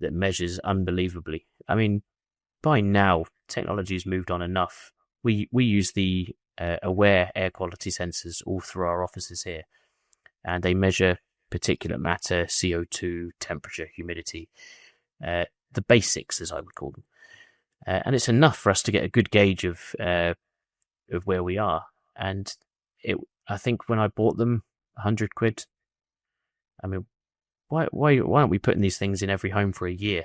that measures unbelievably. I mean, by now, technology has moved on enough. We use the Aware air quality sensors all through our offices here, and they measure particulate matter, CO2, temperature, humidity, the basics, as I would call them. And it's enough for us to get a good gauge of where we are. And I think when I bought them, £100. I mean, why aren't we putting these things in every home for a year?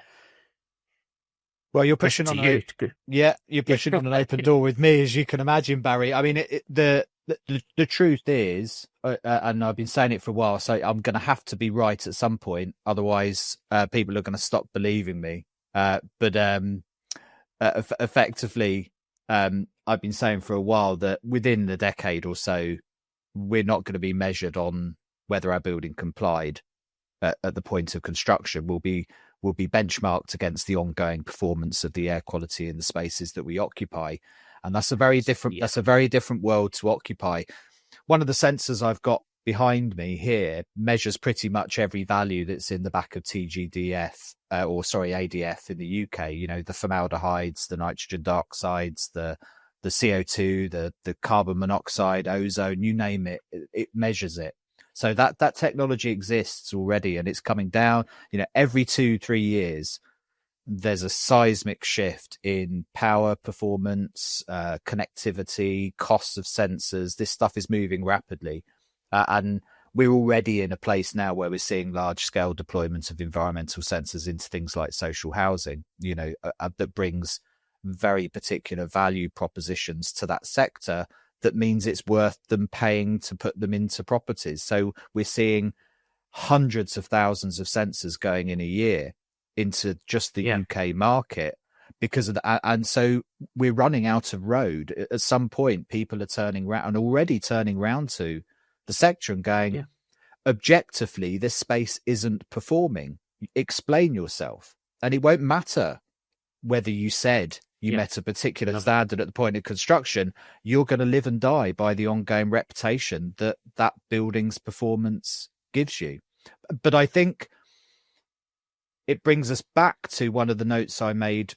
Well, you're pushing on you're pushing on an open door with me, as you can imagine, Barry. I mean, the truth is, and I've been saying it for a while, so I'm going to have to be right at some point. Otherwise, people are going to stop believing me. Effectively, I've been saying for a while that within the decade or so, we're not going to be measured on whether our building complied at the point of construction. Will be benchmarked against the ongoing performance of the air quality in the spaces that we occupy, and that's a very different world to occupy. One of the sensors I've got behind me here measures pretty much every value that's in the back of ADF in the UK. The formaldehydes, the nitrogen dioxides, the CO2, the carbon monoxide, ozone, you name it, it measures it. So that technology exists already, and it's coming down. Every 2-3 years, there's a seismic shift in power, performance, connectivity, costs of sensors. This stuff is moving rapidly, and we're already in a place now where we're seeing large-scale deployment of environmental sensors into things like social housing. That brings very particular value propositions to that sector. That means it's worth them paying to put them into properties. So we're seeing hundreds of thousands of sensors going in a year into just the UK market because of that. And so we're running out of road. At some point, people are turning around, and already turning around to the sector and going, objectively, this space isn't performing. Explain yourself. And it won't matter whether you said you met a particular standard at the point of construction. You're going to live and die by the ongoing reputation that building's performance gives you. But I think it brings us back to one of the notes I made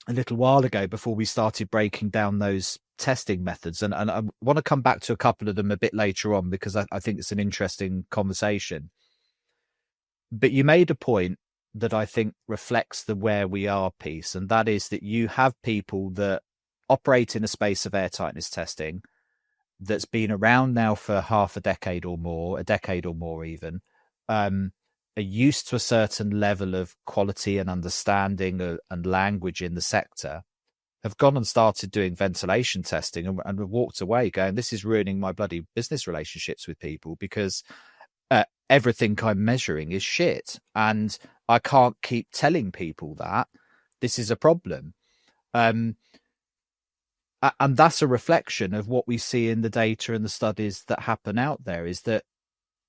a little while ago before we started breaking down those testing methods. And I want to come back to a couple of them a bit later on, because I think it's an interesting conversation. But you made a point that I think reflects the where we are piece, and that is that you have people that operate in a space of airtightness testing, that's been around now for half a decade or more, a decade or more even, are used to a certain level of quality and understanding and language in the sector, have gone and started doing ventilation testing and have walked away going, this is ruining my bloody business relationships with people because everything I'm measuring is shit. And I can't keep telling people that this is a problem. And that's a reflection of what we see in the data and the studies that happen out there, is that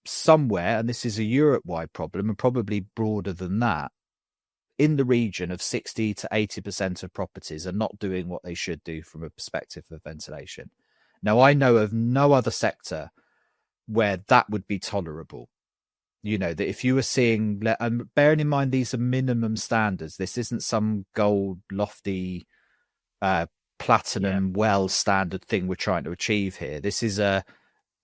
somewhere, and this is a Europe-wide problem and probably broader than that, in the region of 60 to 80% of properties are not doing what they should do from a perspective of ventilation. Now, I know of no other sector where that would be tolerable. You know, that if you were seeing, and bearing in mind these are minimum standards, this isn't some gold, lofty, platinum, well standard thing we're trying to achieve here. This is a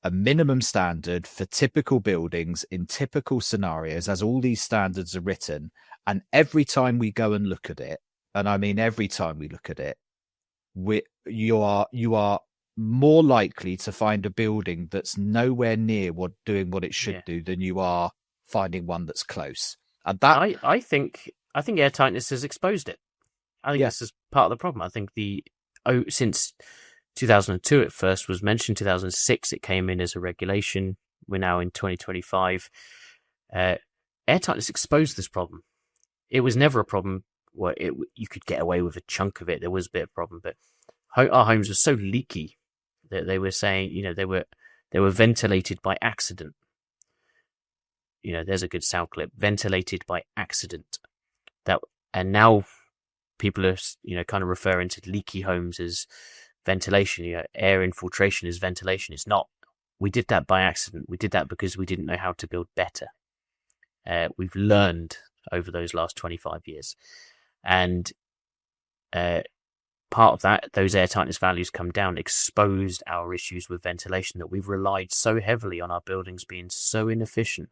minimum standard for typical buildings in typical scenarios, as all these standards are written. And every time we go and look at it, and I mean every time we look at it, you are more likely to find a building that's nowhere near doing what it should do than you are finding one that's close. And that I think Airtightness has exposed it. I think this is part of the problem. I think since 2002 it first was mentioned, 2006 it came in as a regulation. We're now in 2025. Airtightness exposed this problem. It was never a problem where you could get away with a chunk of it. There was a bit of a problem, but our homes were so leaky that they were saying, you know, they were ventilated by accident. You know, there's a good sound clip. Ventilated by accident. And now people are, you know, kind of referring to leaky homes as ventilation. You know, air infiltration is ventilation. It's not. We did that by accident. We did that because we didn't know how to build better. We've learned over those last 25 years. And part of that, those airtightness values come down, exposed our issues with ventilation, that we've relied so heavily on our buildings being so inefficient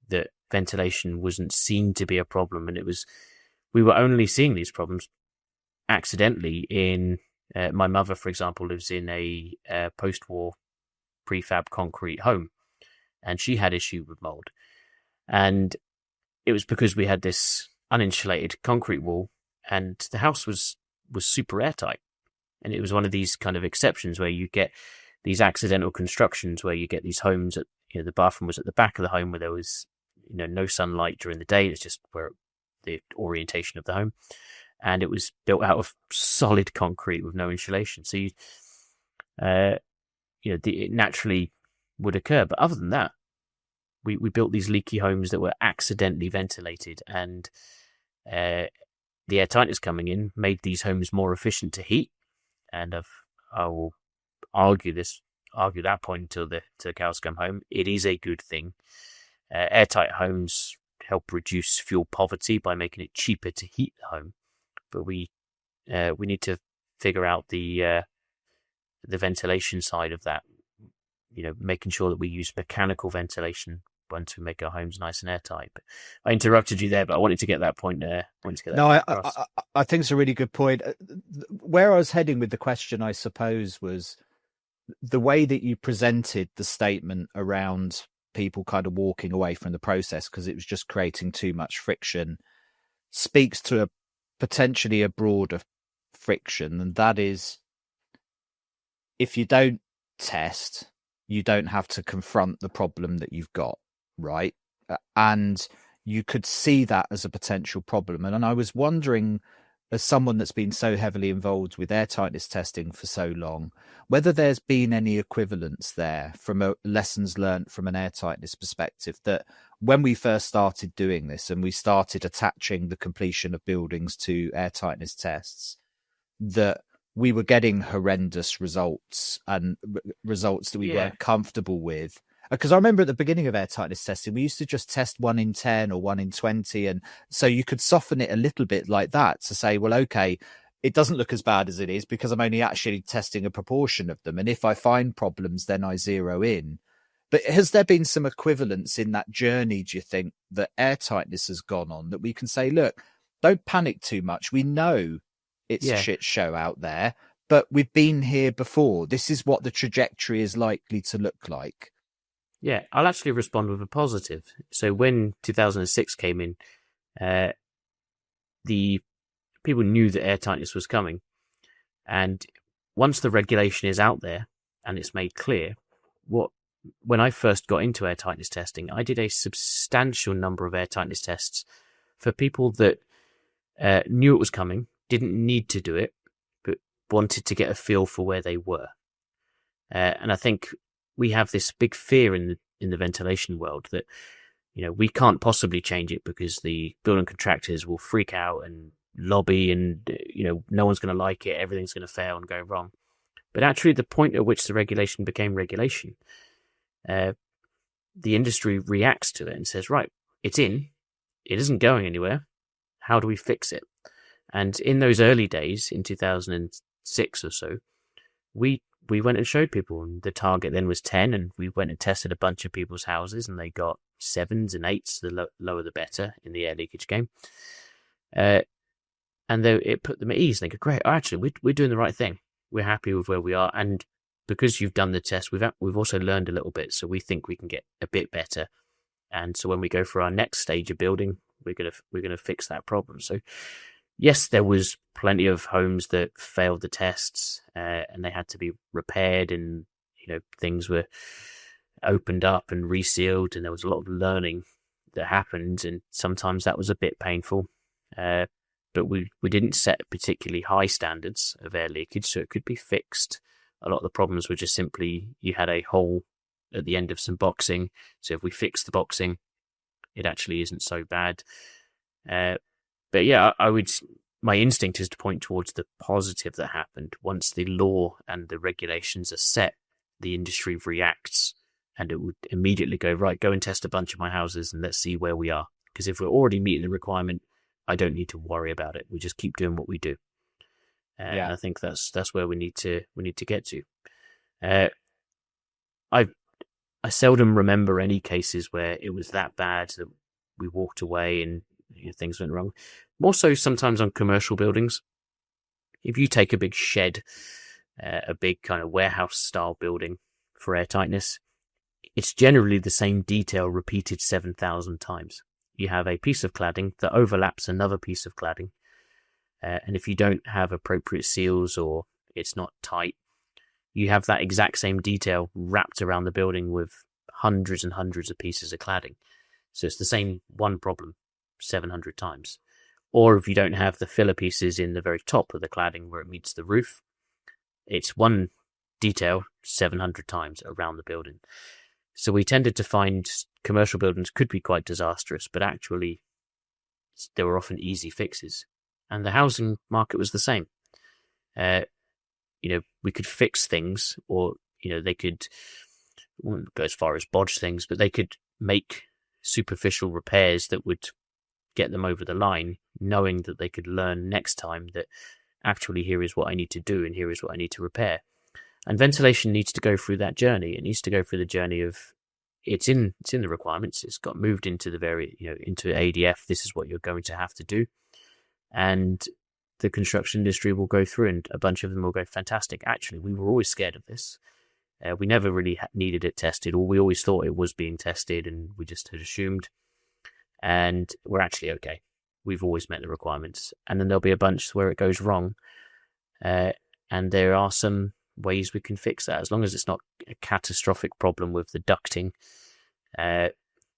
that ventilation wasn't seen to be a problem. And we were only seeing these problems accidentally in, my mother, for example, lives in a post-war prefab concrete home, and she had issue with mold. And it was because we had this uninsulated concrete wall, and the house was super airtight. And it was one of these kind of exceptions where you get these accidental constructions where you get these homes that, you know, the bathroom was at the back of the home where there was, you know, no sunlight during the day. It's just where the orientation of the home, and it was built out of solid concrete with no insulation. So it naturally would occur. But other than that, we built these leaky homes that were accidentally ventilated, and the airtightness coming in made these homes more efficient to heat. And I will argue that point until the cows come home. It is a good thing. Airtight homes help reduce fuel poverty by making it cheaper to heat the home, but we need to figure out the ventilation side of that. You know, making sure that we use mechanical ventilation once we make our homes nice and airtight. But I interrupted you there, but I wanted to get that point there. I think it's a really good point. Where I was heading with the question, I suppose, was the way that you presented the statement around people kind of walking away from the process because it was just creating too much friction, speaks to potentially a broader friction. And that is, if you don't test, you don't have to confront the problem that you've got, right? And you could see that as a potential problem. And I was wondering, as someone that's been so heavily involved with airtightness testing for so long, whether there's been any equivalence there from a lessons learned from an airtightness perspective, that when we first started doing this and we started attaching the completion of buildings to airtightness tests, that we were getting horrendous results and results that we weren't comfortable with. Because I remember at the beginning of airtightness testing, we used to just test 1 in 10 or 1 in 20. And so you could soften it a little bit like that to say, well, okay, it doesn't look as bad as it is because I'm only actually testing a proportion of them. And if I find problems, then I zero in. But has there been some equivalence in that journey, do you think, that airtightness has gone on, that we can say, look, don't panic too much. We know it's a shit show out there, but we've been here before. This is what the trajectory is likely to look like. Yeah, I'll actually respond with a positive. So when 2006 came in, the people knew that airtightness was coming. And once the regulation is out there and it's made clear, when I first got into airtightness testing, I did a substantial number of airtightness tests for people that knew it was coming, didn't need to do it, but wanted to get a feel for where they were. And I think we have this big fear in the ventilation world that, we can't possibly change it because the building contractors will freak out and lobby and, no one's going to like it, everything's going to fail and go wrong. But actually the point at which the regulation became regulation, the industry reacts to it and says, right, it's in, it isn't going anywhere. How do we fix it? And in those early days, in 2006 or so, we went and showed people, and the target then was 10, and we went and tested a bunch of people's houses, and they got 7s and 8s, the lower the better in the air leakage game. And it put them at ease. They go, great, actually, we're doing the right thing. We're happy with where we are, and because you've done the test, we've also learned a little bit, so we think we can get a bit better. And so when we go for our next stage of building, we're gonna fix that problem. So yes, there was plenty of homes that failed the tests, and they had to be repaired, and things were opened up and resealed, and there was a lot of learning that happened, and sometimes that was a bit painful. But we didn't set particularly high standards of air leakage, so it could be fixed. A lot of the problems were just simply you had a hole at the end of some boxing, so if we fix the boxing, it actually isn't so bad. But yeah, my instinct is to point towards the positive that happened. Once the law and the regulations are set, the industry reacts, and it would immediately go, right, go and test a bunch of my houses and let's see where we are. Because if we're already meeting the requirement, I don't need to worry about it. We just keep doing what we do. And I think that's where we need to get to. I seldom remember any cases where it was that bad that we walked away and things went wrong. More so sometimes on commercial buildings. If you take a big shed, a big kind of warehouse style building for airtightness, it's generally the same detail repeated 7,000 times. You have a piece of cladding that overlaps another piece of cladding. And if you don't have appropriate seals or it's not tight, you have that exact same detail wrapped around the building with hundreds and hundreds of pieces of cladding. So it's the same one problem 700 times. Or if you don't have the filler pieces in the very top of the cladding where it meets the roof, it's one detail 700 times around the building. So we tended to find commercial buildings could be quite disastrous, but actually there were often easy fixes. And the housing market was the same. We could fix things, or, they could, I wouldn't go as far as bodge things, but they could make superficial repairs that would get them over the line, knowing that they could learn next time that actually here is what I need to do and here is what I need to repair. And ventilation needs to go through that journey. It needs to go through the journey of it's in the requirements. It's got moved into into ADF. This is what you're going to have to do. And the construction industry will go through, and a bunch of them will go, fantastic. Actually, we were always scared of this. We never really needed it tested, or we always thought it was being tested, and we just had assumed. And we're actually okay. We've always met the requirements. And then there'll be a bunch where it goes wrong. And there are some ways we can fix that, as long as it's not a catastrophic problem with the ducting.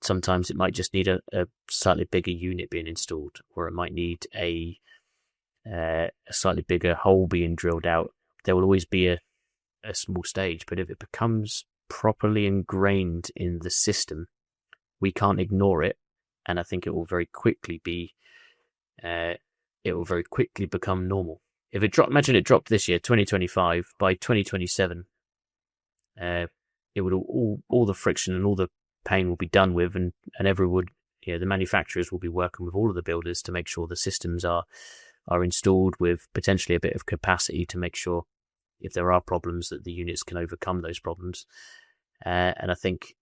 Sometimes it might just need a slightly bigger unit being installed, or it might need a slightly bigger hole being drilled out. There will always be a small stage, but if it becomes properly ingrained in the system, we can't ignore it, and I think it will very quickly become normal. If imagine it dropped this year, 2025, by 2027, it would all the friction and all the pain will be done with, and everyone, the manufacturers will be working with all of the builders to make sure the systems are installed with potentially a bit of capacity to make sure if there are problems that the units can overcome those problems. And I think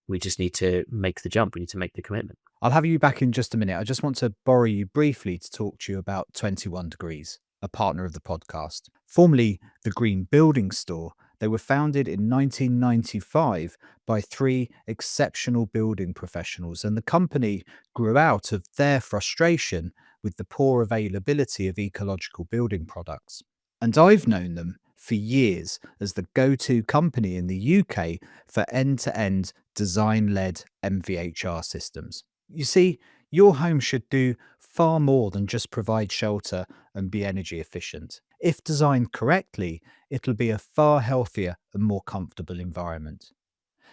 we just need to make the jump. We need to make the commitment. I'll have you back in just a minute. I just want to borrow you briefly to talk to you about 21 degrees. a partner of the podcast. Formerly the Green Building Store, they were founded in 1995 by 3 exceptional building professionals, and the company grew out of their frustration with the poor availability of ecological building products. And I've known them for years as the go-to company in the UK for end-to-end design-led MVHR systems. You see, your home should do far more than just provide shelter and be energy efficient. If designed correctly, it'll be a far healthier and more comfortable environment.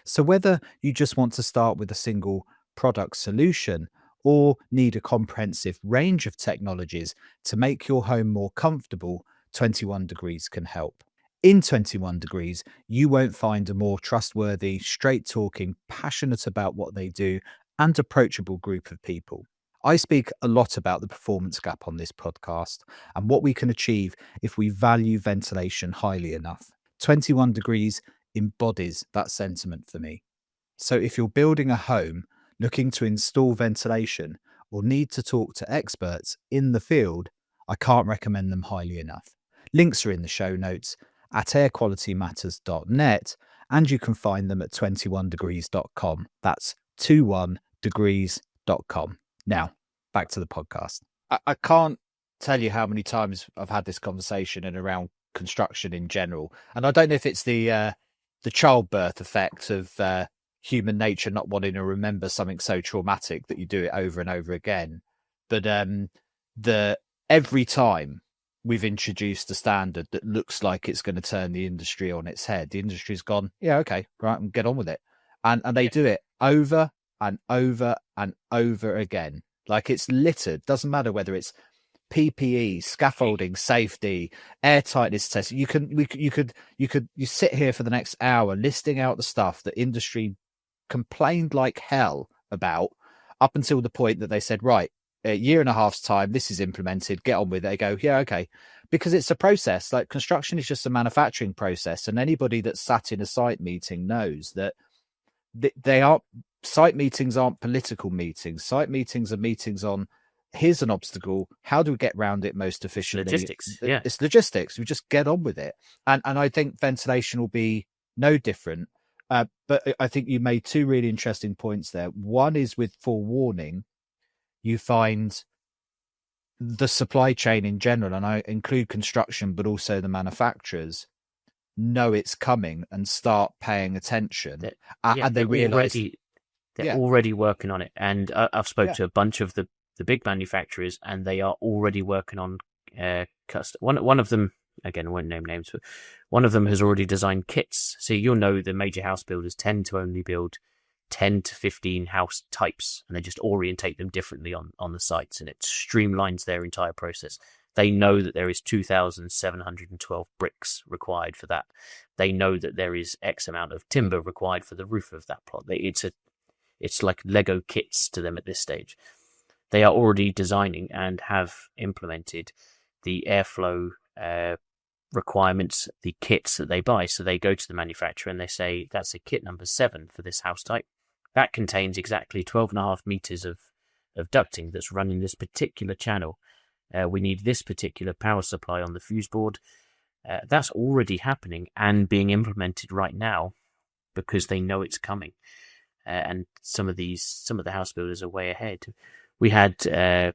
So whether you just want to start with a single product solution or need a comprehensive range of technologies to make your home more comfortable, 21 Degrees can help. In 21 Degrees, you won't find a more trustworthy, straight-talking, passionate about what they do, and approachable group of people. I speak a lot about the performance gap on this podcast and what we can achieve if we value ventilation highly enough. 21 Degrees embodies that sentiment for me. So if you're building a home, looking to install ventilation, or need to talk to experts in the field, I can't recommend them highly enough. Links are in the show notes at airqualitymatters.net, and you can find them at 21degrees.com. That's 21degrees.com. Now, back to the podcast. I can't tell you how many times I've had this conversation and around construction in general. And I don't know if it's the childbirth effect of human nature not wanting to remember something so traumatic that you do it over and over again. But every time we've introduced a standard that looks like it's going to turn the industry on its head, the industry's gone, yeah, okay, right, and get on with it. And they do it over and over and over again. Like it's littered. Doesn't matter whether it's PPE, scaffolding, safety, airtightness tests. You sit here for the next hour listing out the stuff that industry complained like hell about up until the point that they said, right, a year and a half's time, this is implemented, get on with it. They go, yeah, okay. Because it's a process. Like construction is just a manufacturing process. And anybody that's sat in a site meeting knows that site meetings aren't political meetings. Site meetings are meetings on, here's an obstacle, how do we get around it most efficiently? Logistics, yeah. It's logistics. We just get on with it. And I think ventilation will be no different. But I think you made 2 really interesting points there. One is with forewarning, you find the supply chain in general, and I include construction, but also the manufacturers, know it's coming and start paying attention. And they realize they're already working on it. And I've spoken to a bunch of the big manufacturers, and they are already working on one of them, again, I won't name names, but one of them has already designed kits. So you'll know the major house builders tend to only build 10 to 15 house types, and they just orientate them differently on the sites, and it streamlines their entire process. They know that there is 2,712 bricks required for that. They know that there is X amount of timber required for the roof of that plot. It's like Lego kits to them at this stage. They are already designing and have implemented the airflow requirements, the kits that they buy. So they go to the manufacturer and they say, that's a kit number 7 for this house type. That contains exactly 12.5 meters of ducting that's running this particular channel. We need this particular power supply on the fuse board. That's already happening and being implemented right now because they know it's coming. And some of the house builders are way ahead. We had Tony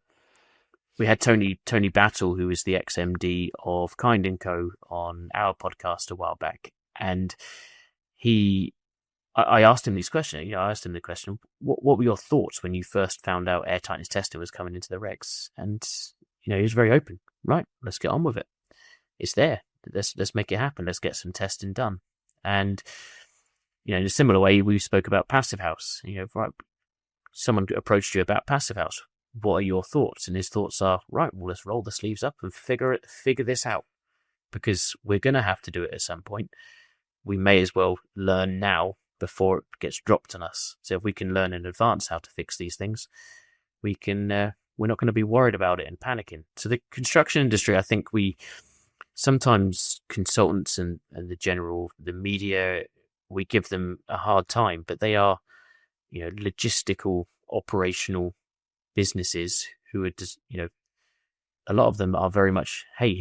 Battle, who is the ex-MD of Kind & Co, on our podcast a while back, and I asked him these questions. I asked him the question, what were your thoughts when you first found out airtightness testing was coming into the regs? And he was very open. Right, let's get on with it. It's there. Let's make it happen. Let's get some testing done. And in a similar way, we spoke about Passive House. Right, someone approached you about Passive House. What are your thoughts? And his thoughts are, right, well, let's roll the sleeves up and figure this out, because we're going to have to do it at some point. We may as well learn now before it gets dropped on us. So if we can learn in advance how to fix these things, we're not going to be worried about it and panicking. So the construction industry, I think sometimes consultants and the media, we give them a hard time, but they are, logistical, operational businesses who are just, a lot of them are very much, hey,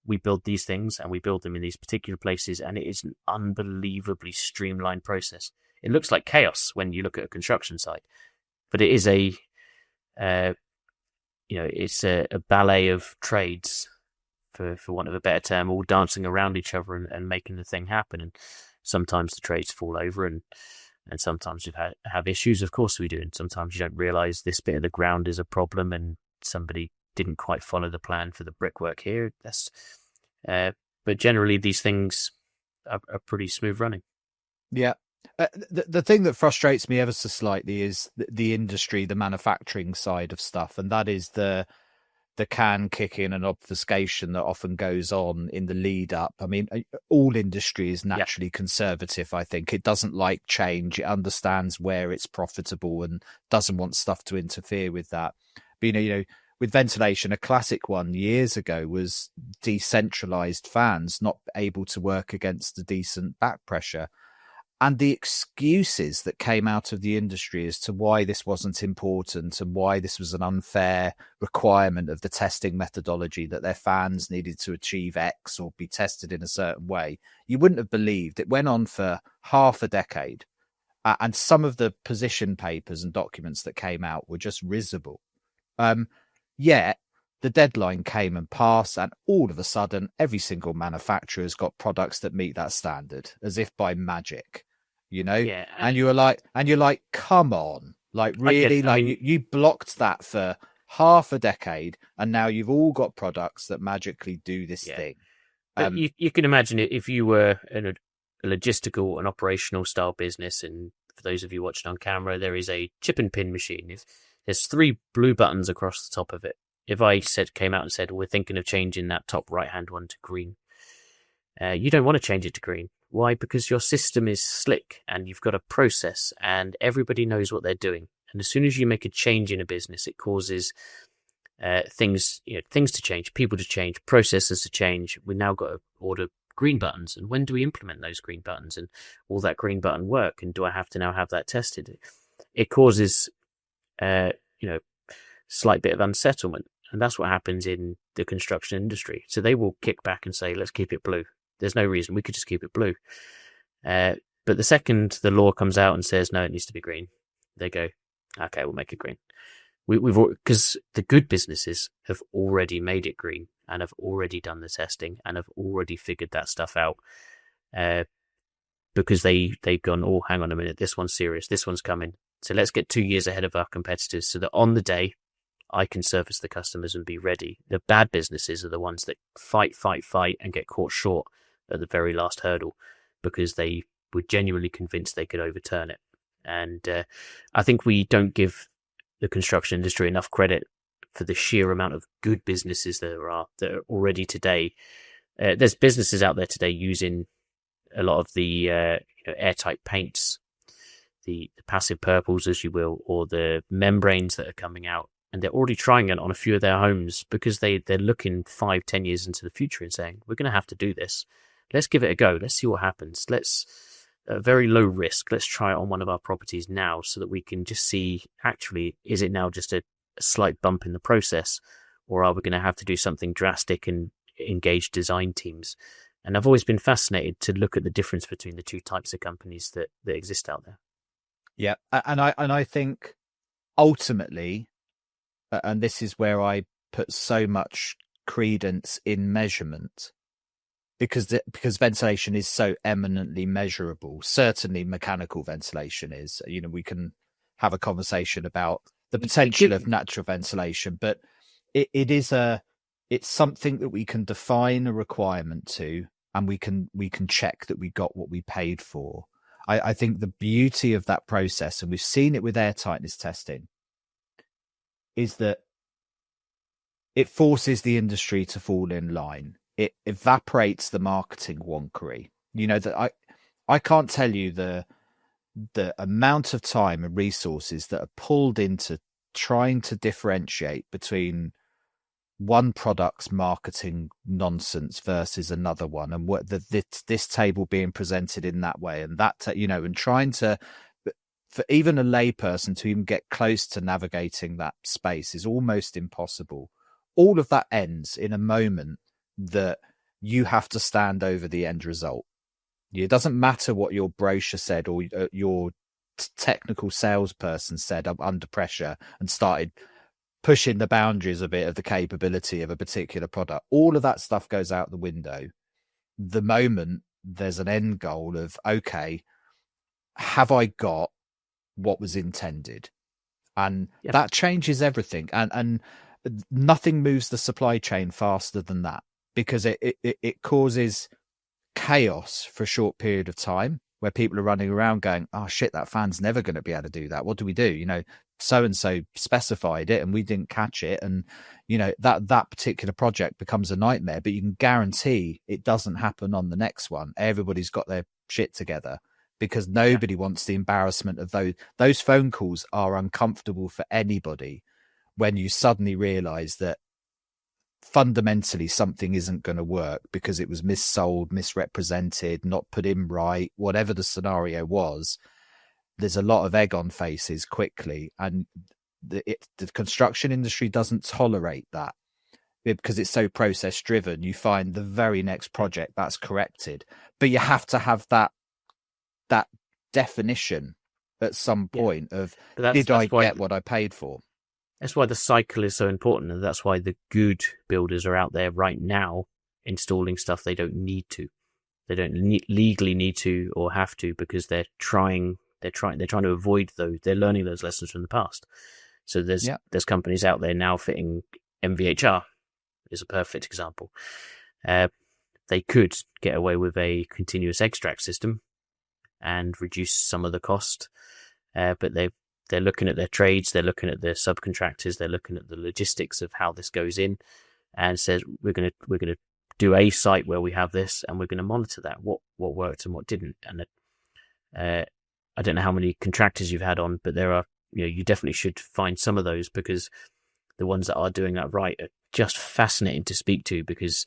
we build these things and we build them in these particular places, and it is an unbelievably streamlined process. It looks like chaos when you look at a construction site, but it is it's a ballet of trades, for want of a better term, all dancing around each other and making the thing happen. And sometimes the trades fall over, and sometimes we have issues. Of course we do, and sometimes you don't realise this bit of the ground is a problem, and somebody didn't quite follow the plan for the brickwork here. But generally these things are pretty smooth running. Yeah. The thing that frustrates me ever so slightly is the industry, the manufacturing side of stuff, and that is the can kicking and obfuscation that often goes on in the lead up. I mean, all industry is naturally conservative. I think it doesn't like change. It understands where it's profitable and doesn't want stuff to interfere with that. But, with ventilation, a classic one years ago was decentralized fans not able to work against the decent back pressure. And the excuses that came out of the industry as to why this wasn't important and why this was an unfair requirement of the testing methodology, that their fans needed to achieve X or be tested in a certain way, you wouldn't have believed. It went on for half a decade. And some of the position papers and documents that came out were just risible. Yet the deadline came and passed, and all of a sudden, every single manufacturer has got products that meet that standard, as if by magic. Yeah, and you're like, come on, like really, you blocked that for half a decade, and now you've all got products that magically do this thing. But you can imagine it if you were in a logistical and operational style business, and for those of you watching on camera, there is a chip and pin machine. If there's 3 blue buttons across the top of it, if I came out and said, we're thinking of changing that top right-hand one to green, you don't want to change it to green. Why? Because your system is slick and you've got a process and everybody knows what they're doing. And as soon as you make a change in a business, it causes things to change, people to change, processes to change. We've now got to order green buttons. And when do we implement those green buttons? And will that green button work? And do I have to now have that tested? It causes, slight bit of unsettlement. And that's what happens in the construction industry. So they will kick back and say, let's keep it blue. There's no reason. We could just keep it blue. But the second the law comes out and says, no, it needs to be green, they go, okay, we'll make it green. Because the good businesses have already made it green and have already done the testing and have already figured that stuff out. Because they've gone, oh, hang on a minute, this one's serious. This one's coming. So let's get 2 years ahead of our competitors so that on the day, I can service the customers and be ready. The bad businesses are the ones that fight and get caught short at the very last hurdle because they were genuinely convinced they could overturn it. And I think we don't give the construction industry enough credit for the sheer amount of good businesses that are already today. There's businesses out there today using a lot of the airtight paints, the passive purples, as you will, or the membranes that are coming out. And they're already trying it on a few of their homes because they're looking 5-10 years into the future and saying, we're going to have to do this. Let's give it a go. Let's see what happens. Very low risk. Let's try it on one of our properties now so that we can just see, actually, is it now just a slight bump in the process, or are we going to have to do something drastic and engage design teams? And I've always been fascinated to look at the difference between the two types of companies that exist out there. Yeah. And I think ultimately, and this is where I put so much credence in measurement, because ventilation is so eminently measurable. Certainly mechanical ventilation is. We can have a conversation about the potential of natural ventilation, but it's something that we can define a requirement to, and we can check that we got what we paid for. I think the beauty of that process, and we've seen it with airtightness testing, is that it forces the industry to fall in line. It evaporates the marketing wonkery. That I can't tell you the amount of time and resources that are pulled into trying to differentiate between one product's marketing nonsense versus another one, and what this table being presented in that way, and that and trying to, for even a layperson to even get close to navigating that space is almost impossible. all of that ends in a moment that you have to stand over the end result. It doesn't matter what your brochure said or your technical salesperson said under pressure and started pushing the boundaries a bit of the capability of a particular product. All of that stuff goes out the window the moment there's an end goal of, okay, have I got what was intended? And that changes everything. And nothing moves the supply chain faster than that, because it causes chaos for a short period of time where people are running around going, oh shit, that fan's never going to be able to do that. What do we do? So and so specified it and we didn't catch it, and that particular project becomes a nightmare. But you can guarantee it doesn't happen on the next one. Everybody's got their shit together, because nobody wants the embarrassment of those phone calls. Are uncomfortable for anybody when you suddenly realize that fundamentally something isn't going to work because it was missold, misrepresented, not put in right, whatever the scenario was. There's a lot of egg on faces quickly, and the construction industry doesn't tolerate that, because it's so process driven. You find the very next project that's corrected, but you have to have that definition at some point of, did I get what I paid for? That's why the cycle is so important, and that's why the good builders are out there right now installing stuff they don't need to. They don't legally need to or have to, because they're trying to avoid those. They're learning those lessons from the past. So there's companies out there now fitting MVHR is a perfect example. They could get away with a continuous extract system and reduce some of the cost, but they're looking at their trades, they're looking at their subcontractors, they're looking at the logistics of how this goes in, and says we're gonna do a site where we have this, and we're gonna monitor that, what worked and what didn't. And I don't know how many contractors you've had on, but there are, you definitely should find some of those, because the ones that are doing that right are just fascinating to speak to, because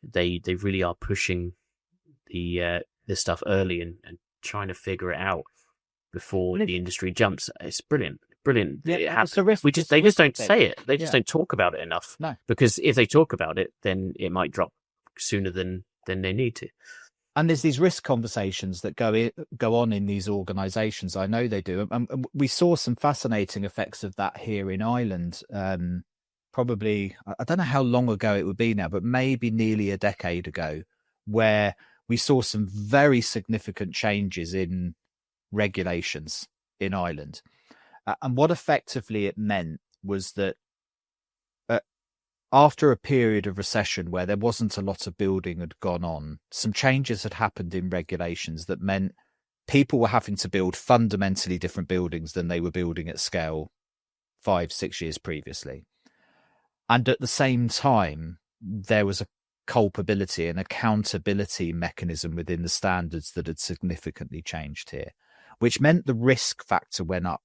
they really are pushing this stuff early and trying to figure it out before the industry jumps. It's brilliant. Yeah, it's a risk. They just don't say it. They just don't talk about it enough. No, because if they talk about it, then it might drop sooner than they need to. And there's these risk conversations that go on in these organisations. I know they do. And we saw some fascinating effects of that here in Ireland. Probably, I don't know how long ago it would be now, but maybe nearly a decade ago, where we saw some very significant changes in regulations in Ireland. And what effectively it meant was that after a period of recession where there wasn't a lot of building had gone on, some changes had happened in regulations that meant people were having to build fundamentally different buildings than they were building at scale 5-6 years previously. And at the same time, there was a culpability and accountability mechanism within the standards that had significantly changed here, which meant the risk factor went up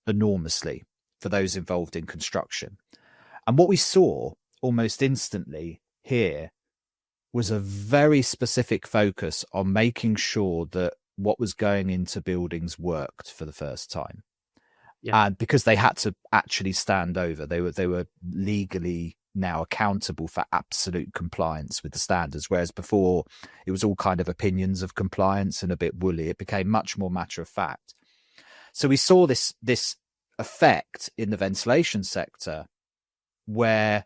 enormously for those involved in construction. And what we saw almost instantly here was a very specific focus on making sure that what was going into buildings worked for the first time. And because they had to actually stand over, they were legally now accountable for absolute compliance with the standards, whereas before it was all kind of opinions of compliance and a bit woolly. It became much more matter of fact. So we saw this effect in the ventilation sector, where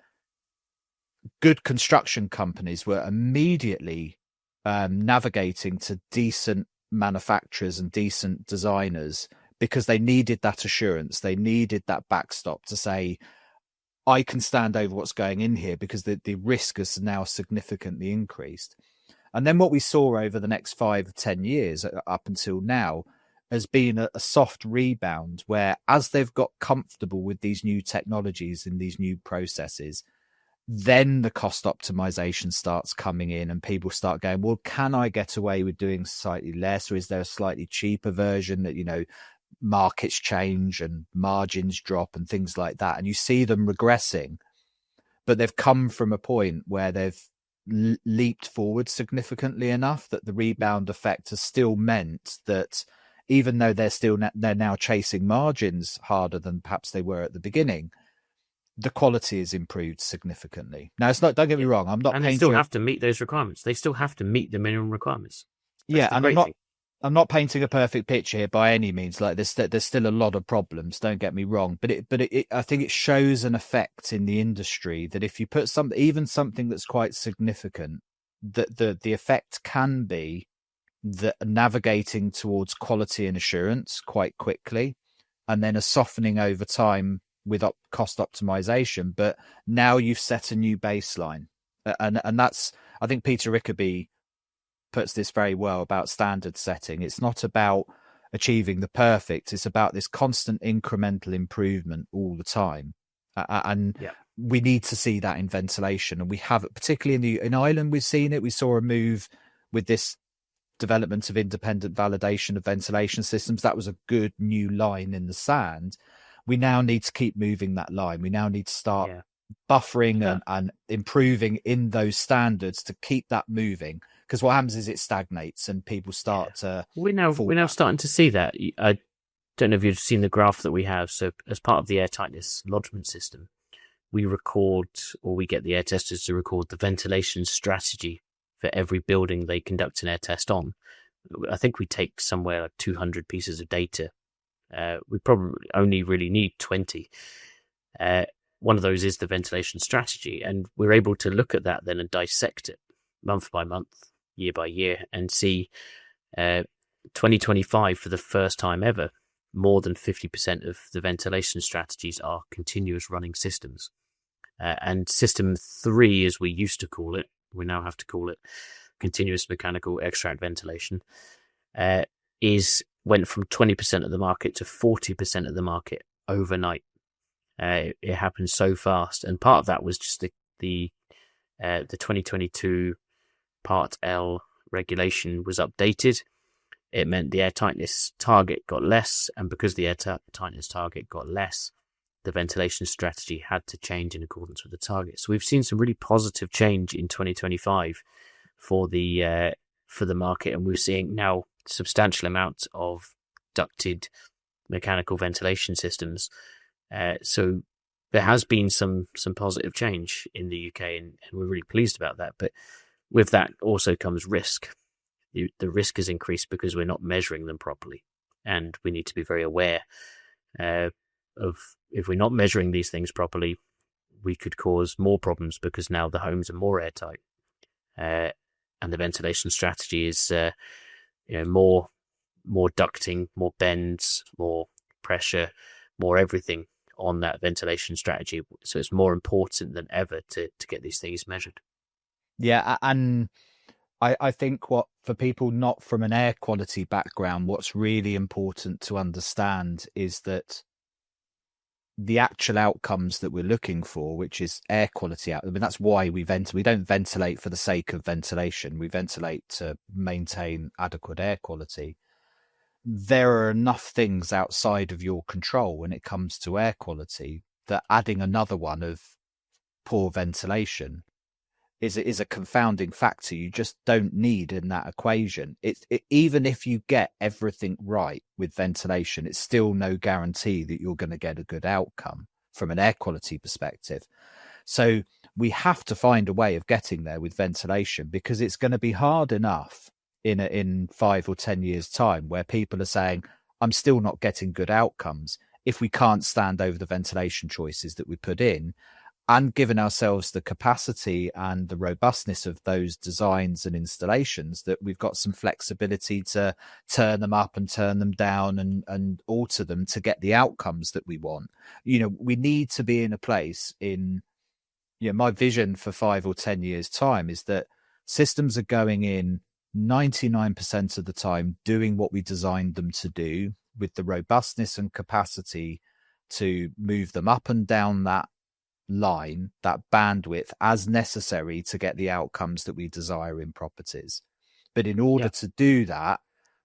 good construction companies were immediately navigating to decent manufacturers and decent designers, because they needed that assurance. They needed that backstop to say, I can stand over what's going in here, because the risk has now significantly increased. And then what we saw over the next 5 or 10 years up until now has been a soft rebound, where as they've got comfortable with these new technologies and these new processes, then the cost optimization starts coming in, and people start going, well, can I get away with doing slightly less, or is there a slightly cheaper version that, markets change and margins drop and things like that. And you see them regressing, but they've come from a point where they've leaped forward significantly enough that the rebound effect has still meant that even though they're now chasing margins harder than perhaps they were at the beginning, the quality is improved significantly. Now, it's not. Don't get me wrong. I'm not. And they still have to meet those requirements. They still have to meet the minimum requirements. That's and I'm not painting a perfect picture here by any means. Like there's still a lot of problems. Don't get me wrong, but I think it shows an effect in the industry that if you put even something that's quite significant, that the effect can be that navigating towards quality and assurance quite quickly, and then a softening over time with cost optimization. But now you've set a new baseline, and that's, I think Peter Rickaby puts this very well about standard setting. It's not about achieving the perfect. It's about this constant incremental improvement all the time. And we need to see that in ventilation. And we have it, particularly in Ireland, we've seen it. We saw a move with this development of independent validation of ventilation systems. That was a good new line in the sand. We now need to keep moving that line. We now need to start buffering and improving in those standards to keep that moving. Because what happens is it stagnates and people start to. We're now starting to see that. I don't know if you've seen the graph that we have. So as part of the Airtightness lodgement system, we get the air testers to record the ventilation strategy for every building they conduct an air test on. I think we take somewhere like 200 pieces of data. We probably only really need 20. One of those is the ventilation strategy, and we're able to look at that then and dissect it month by month, year by year, and see 2025 for the first time ever, more than 50% of the ventilation strategies are continuous running systems. And system 3, as we used to call it, we now have to call it continuous mechanical extract ventilation, went from 20% of the market to 40% of the market overnight. It happened so fast, and part of that was just the 2022 Part L regulation was updated. It meant the airtightness target got less, and because the airtightness target got less, the ventilation strategy had to change in accordance with the target. So we've seen some really positive change in 2025 for the market, and we're seeing now substantial amounts of ducted mechanical ventilation systems. So there has been some positive change in the UK, and we're really pleased about that. But with that also comes risk. The risk has increased because we're not measuring them properly, and we need to be very aware of if we're not measuring these things properly, we could cause more problems because now the homes are more airtight, and the ventilation strategy is more ducting, more bends, more pressure, more everything on that ventilation strategy. So it's more important than ever to get these things measured. Yeah, and I think for people not from an air quality background, what's really important to understand is that the actual outcomes that we're looking for, which is air quality out. I mean, that's why we don't ventilate for the sake of ventilation. We ventilate to maintain adequate air quality. There are enough things outside of your control when it comes to air quality that adding another one of poor ventilation is a confounding factor you just don't need in that equation. Even if you get everything right with ventilation, it's still no guarantee that you're going to get a good outcome from an air quality perspective. So we have to find a way of getting there with ventilation, because it's going to be hard enough in 5 or 10 years' time where people are saying, I'm still not getting good outcomes, if we can't stand over the ventilation choices that we put in, and given ourselves the capacity and the robustness of those designs and installations, that we've got some flexibility to turn them up and turn them down and alter them to get the outcomes that we want. We need to be in a place my vision for 5 or 10 years' time is that systems are going in 99% of the time doing what we designed them to do, with the robustness and capacity to move them up and down that line, that bandwidth, as necessary to get the outcomes that we desire in properties. But in order to do that,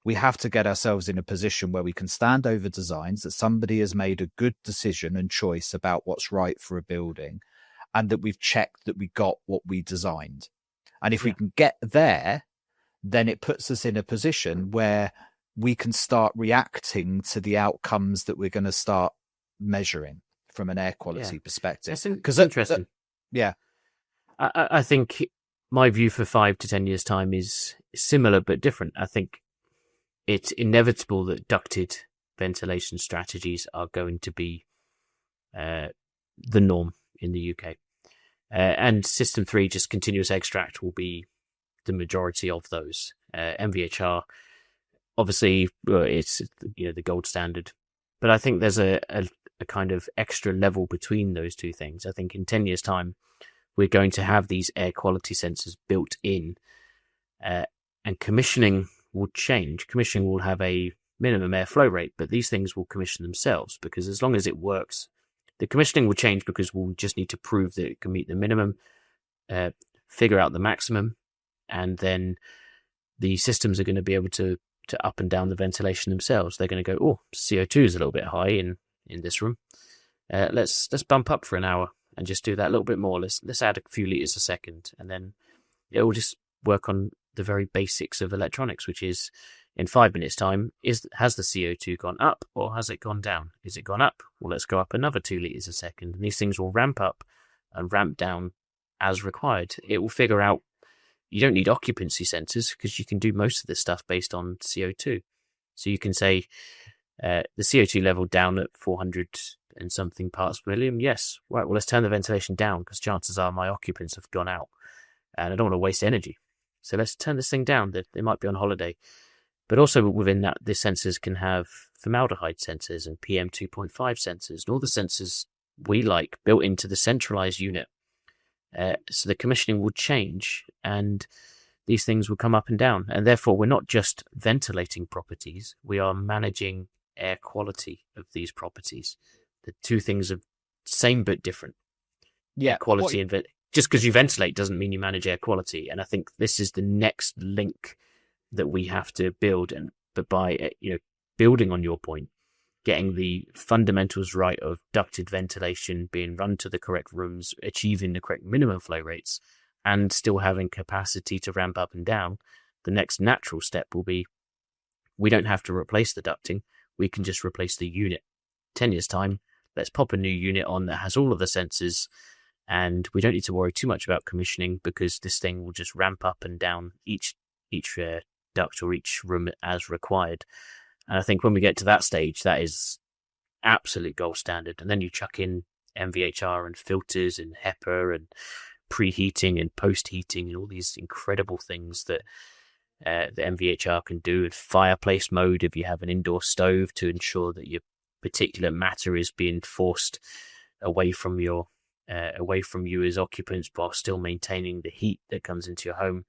we have to get ourselves in a position where we can stand over designs, that somebody has made a good decision and choice about what's right for a building, and that we've checked that we got what we designed. And if we can get there, then it puts us in a position where we can start reacting to the outcomes that we're going to start measuring from an air quality perspective. That's interesting. Yeah. I think my view for 5 to 10 years' time is similar but different. I think it's inevitable that ducted ventilation strategies are going to be the norm in the UK. And System 3, just continuous extract, will be the majority of those. MVHR, obviously, it's the gold standard. But I think there's a kind of extra level between those two things. I think in 10 years' time, we're going to have these air quality sensors built in, and commissioning will change. Commissioning will have a minimum airflow rate, but these things will commission themselves, because as long as it works, the commissioning will change because we'll just need to prove that it can meet the minimum, figure out the maximum, and then the systems are going to be able to up and down the ventilation themselves. They're going to go, oh, CO2 is a little bit high in this room. Let's bump up for an hour and just do that a little bit more. Let's add a few liters a second, and then it will just work on the very basics of electronics, which is in 5 minutes' time, has the CO2 gone up or has it gone down? Is it gone up? Well, let's go up another 2 liters a second. And these things will ramp up and ramp down as required. It will figure out you don't need occupancy sensors because you can do most of this stuff based on CO2. So you can say the CO2 level down at 400 and something parts per million. Yes, right. Well, let's turn the ventilation down because chances are my occupants have gone out and I don't want to waste energy. So let's turn this thing down. They might be on holiday. But also within that, the sensors can have formaldehyde sensors and PM 2.5 sensors and all the sensors we like built into the centralized unit. So the commissioning will change and these things will come up and down. And therefore, we're not just ventilating properties, we are managing air quality of these properties. The two things are same but different. Yeah. Air quality and just because you ventilate doesn't mean you manage air quality. And I think this is the next link that we have to build. But by building on your point, getting the fundamentals right of ducted ventilation being run to the correct rooms, achieving the correct minimum flow rates, and still having capacity to ramp up and down, the next natural step will be we don't have to replace the ducting. We can just replace the unit. 10 years' time, let's pop a new unit on that has all of the sensors, and we don't need to worry too much about commissioning because this thing will just ramp up and down each duct or each room as required. And I think when we get to that stage, that is absolute gold standard. And then you chuck in MVHR and filters and HEPA and preheating and post-heating and all these incredible things that the MVHR can do, and fireplace mode if you have an indoor stove to ensure that your particulate matter is being forced away from you as occupants while still maintaining the heat that comes into your home.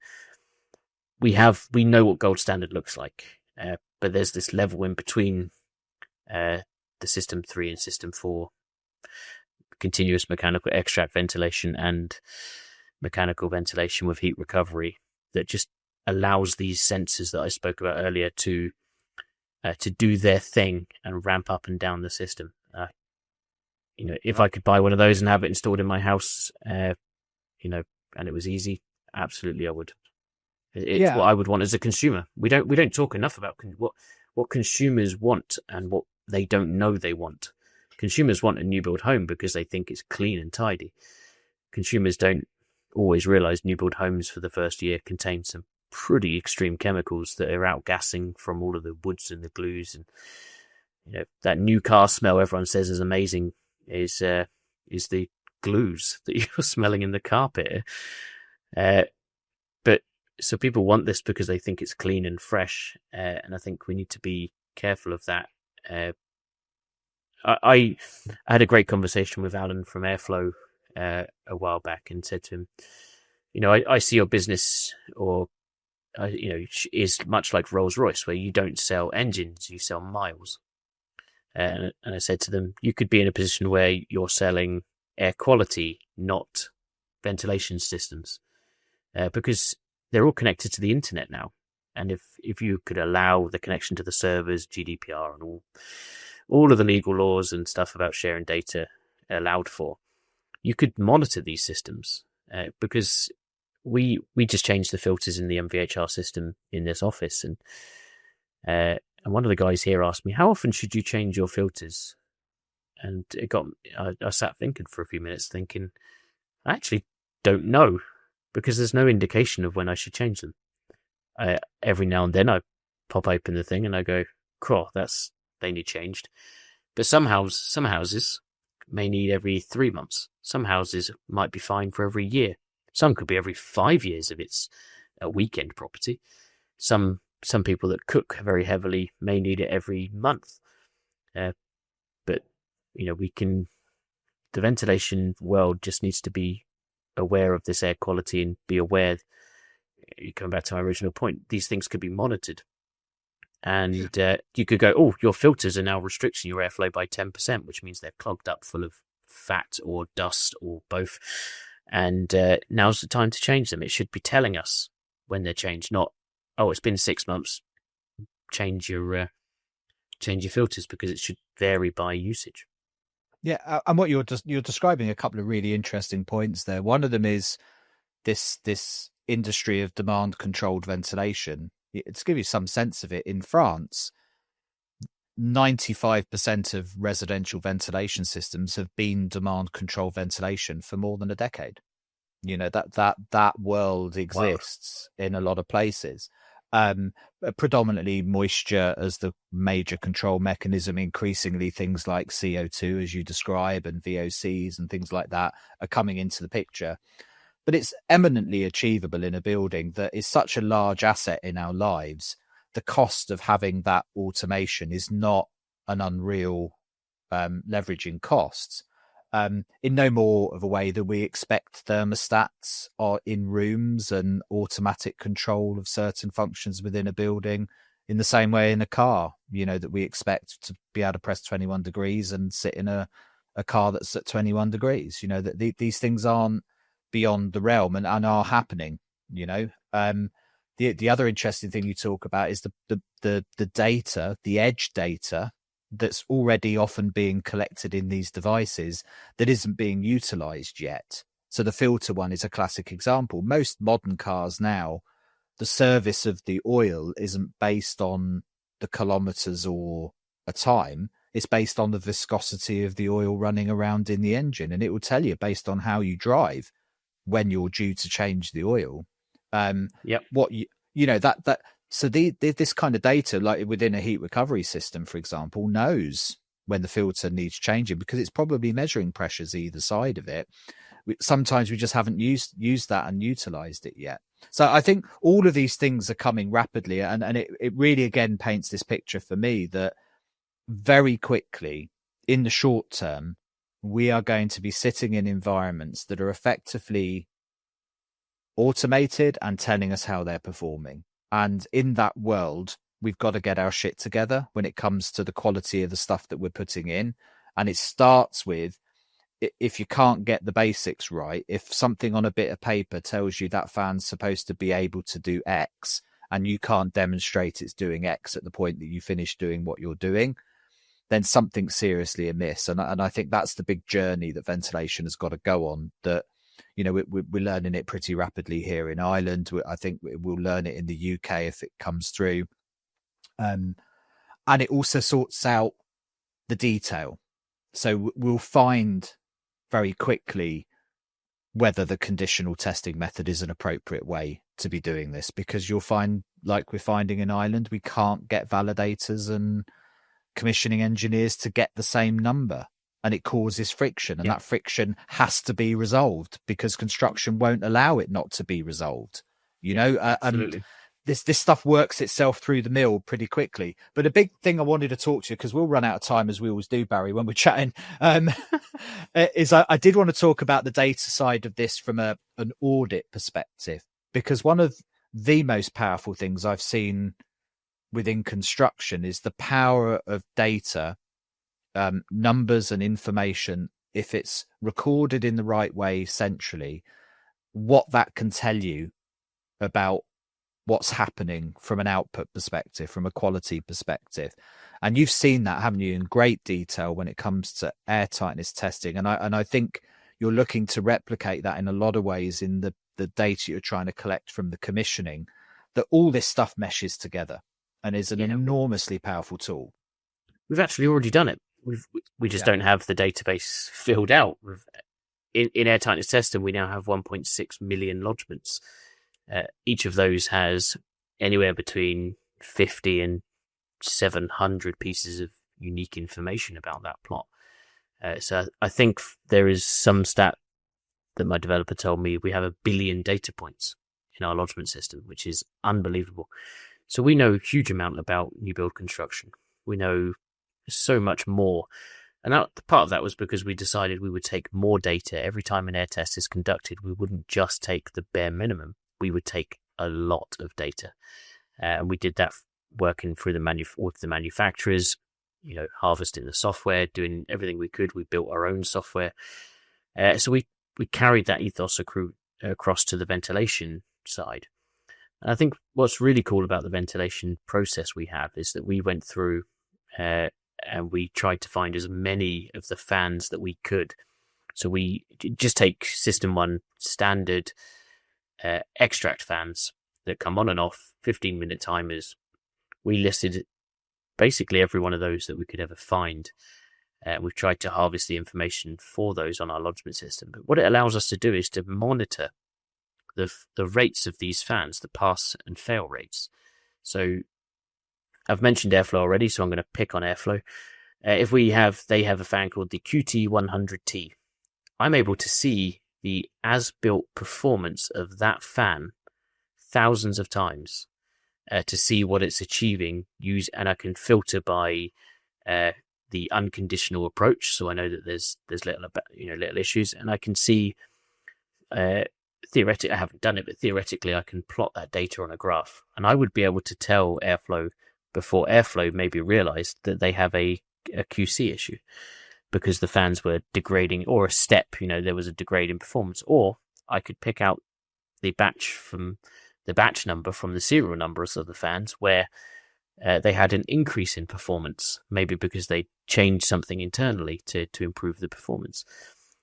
We know what gold standard looks like, but there's this level in between the System 3 and System 4, continuous mechanical extract ventilation and mechanical ventilation with heat recovery, that just allows these sensors that I spoke about earlier to do their thing and ramp up and down the system. If I could buy one of those and have it installed in my house, and it was easy, absolutely I would. It's what I would want as a consumer. We don't talk enough about what consumers want and what they don't know they want. Consumers want a new build home because they think it's clean and tidy. Consumers don't always realize new build homes for the first year contain some pretty extreme chemicals that are outgassing from all of the woods and the glues, and that new car smell everyone says is amazing is the glues that you're smelling in the carpet. But so people want this because they think it's clean and fresh, and I think we need to be careful of that. I had a great conversation with Alan from Airflow a while back and said to him, I see your business is much like Rolls-Royce, where you don't sell engines, you sell miles. And I said to them, you could be in a position where you're selling air quality, not ventilation systems, because they're all connected to the internet now. And if you could allow the connection to the servers, GDPR and all of the legal laws and stuff about sharing data allowed for, you could monitor these systems, because we just changed the filters in the MVHR system in this office, and one of the guys here asked me, how often should you change your filters? And I sat thinking for a few minutes, thinking, I actually don't know, because there's no indication of when I should change them. Every now and then I pop open the thing and I go, "Craw, they need changed." But some houses may need every 3 months. Some houses might be fine for every year. Some could be every 5 years if it's a weekend property. Some people that cook very heavily may need it every month. But the ventilation world just needs to be aware of this air quality and be aware. Coming back to my original point, these things could be monitored. And you could go, oh, your filters are now restricting your airflow by 10%, which means they're clogged up full of fat or dust or both. And now's the time to change them. It should be telling us when they're changed, not, oh, it's been 6 months, change your filters, because it should vary by usage. Yeah, and what you're describing a couple of really interesting points there. One of them is this industry of demand controlled ventilation. To give you some sense of it, in France, 95% of residential ventilation systems have been demand controlled ventilation for more than a decade. That world exists in a lot of places. Predominantly moisture as the major control mechanism. Increasingly things like CO2, as you describe, and VOCs and things like that are coming into the picture. But it's eminently achievable in a building that is such a large asset in our lives. The cost of having that automation is not an unreal leveraging costs. In no more of a way than we expect thermostats are in rooms and automatic control of certain functions within a building, in the same way in a car, that we expect to be able to press 21 degrees and sit in a car that's at 21 degrees. That these things aren't beyond the realm and are happening. The other interesting thing you talk about is the data, the edge data that's already often being collected in these devices that isn't being utilized yet. So the filter one is a classic example. Most modern cars now, the service of the oil isn't based on the kilometers or a time. It's based on the viscosity of the oil running around in the engine. And it will tell you, based on how you drive, when you're due to change the oil. So this kind of data, like within a heat recovery system, for example, knows when the filter needs changing, because it's probably measuring pressures either side of it. Sometimes we just haven't used that and utilized it yet. So I think all of these things are coming rapidly, and it really again paints this picture for me that very quickly in the short term, we are going to be sitting in environments that are effectively automated and telling us how they're performing. And in that world, we've got to get our shit together when it comes to the quality of the stuff that we're putting in. And it starts with, if you can't get the basics right, if something on a bit of paper tells you that fan's supposed to be able to do X and you can't demonstrate it's doing X at the point that you finish doing what you're doing, then something's seriously amiss. And I think that's the big journey that ventilation has got to go on, that, we're learning it pretty rapidly here in Ireland. I think we'll learn it in the UK if it comes through. And it also sorts out the detail. So we'll find very quickly whether the conditional testing method is an appropriate way to be doing this, because you'll find, like we're finding in Ireland, we can't get validators and commissioning engineers to get the same number, and it causes friction, and that friction has to be resolved because construction won't allow it not to be resolved. Absolutely. This stuff works itself through the mill pretty quickly. But a big thing I wanted to talk to you, because we'll run out of time as we always do, Barry, when we're chatting, is I did want to talk about the data side of this from an audit perspective, because one of the most powerful things I've seen within construction is the power of data, numbers and information. If it's recorded in the right way centrally, what that can tell you about what's happening from an output perspective, from a quality perspective. And you've seen that, haven't you, in great detail when it comes to airtightness testing. And I think you're looking to replicate that in a lot of ways in the data you're trying to collect from the commissioning, that all this stuff meshes together and is an enormously powerful tool. We've actually already done it. we just don't have the database filled out. In airtightness testing, we now have 1.6 million lodgements. Each of those has anywhere between 50 and 700 pieces of unique information about that plot. So I think there is some stat that my developer told me we have 1 billion data points in our lodgement system, which is unbelievable. So we know a huge amount about new build construction. We know so much more. And part of that was because we decided we would take more data. Every time an air test is conducted, we wouldn't just take the bare minimum. We would take a lot of data. And we did that working through with the manufacturers, harvesting the software, doing everything we could. We built our own software. So we carried that ethos across to the ventilation side. And I think what's really cool about the ventilation process we have is that we went through and we tried to find as many of the fans that we could. So we just take System 1 standard extract fans that come on and off, 15-minute timers. We listed basically every one of those that we could ever find. We've tried to harvest the information for those on our lodgement system. But what it allows us to do is to monitor the rates of these fans, the pass and fail rates. So I've mentioned airflow already, so I'm going to pick on airflow. If they have a fan called the QT100T. I'm able to see the as-built performance of that fan thousands of times to see what it's achieving. And I can filter by the unconditional approach, so I know that there's little issues, and I can see. Theoretically, I haven't done it, but theoretically, I can plot that data on a graph, and I would be able to tell airflow before airflow maybe realized that they have a QC issue because the fans were degrading, or a step, there was a degrade in performance. Or I could pick out the batch number from the serial numbers of the fans where they had an increase in performance, maybe because they changed something internally to improve the performance.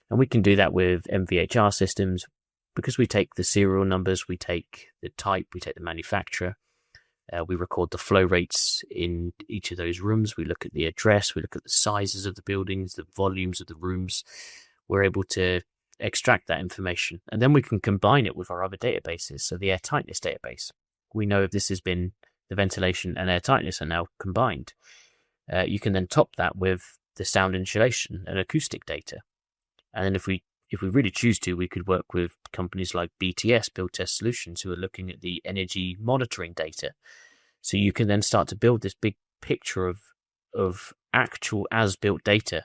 And we can do that with MVHR systems because we take the serial numbers, we take the type, we take the manufacturer. We record the flow rates in each of those rooms. We look at the address. We look at the sizes of the buildings, the volumes of the rooms. We're able to extract that information. And then we can combine it with our other databases. So the Airtightness database. We know if this has been the ventilation and Airtightness are now combined. You can then top that with the sound insulation and acoustic data. And then if we really choose to, we could work with companies like BTS, Build Test Solutions, who are looking at the energy monitoring data. So you can then start to build this big picture of actual as-built data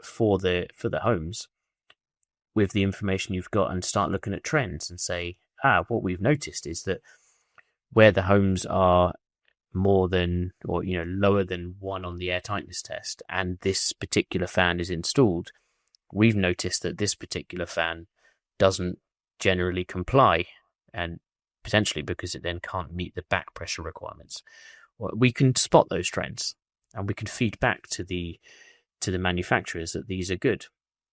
for the homes with the information you've got, and start looking at trends and say, what we've noticed is that where the homes are more than, or lower than 1 on the airtightness test, and this particular fan is installed, we've noticed that this particular fan doesn't generally comply, and potentially because it then can't meet the back pressure requirements. We can spot those trends, and we can feed back to the manufacturers that these are good.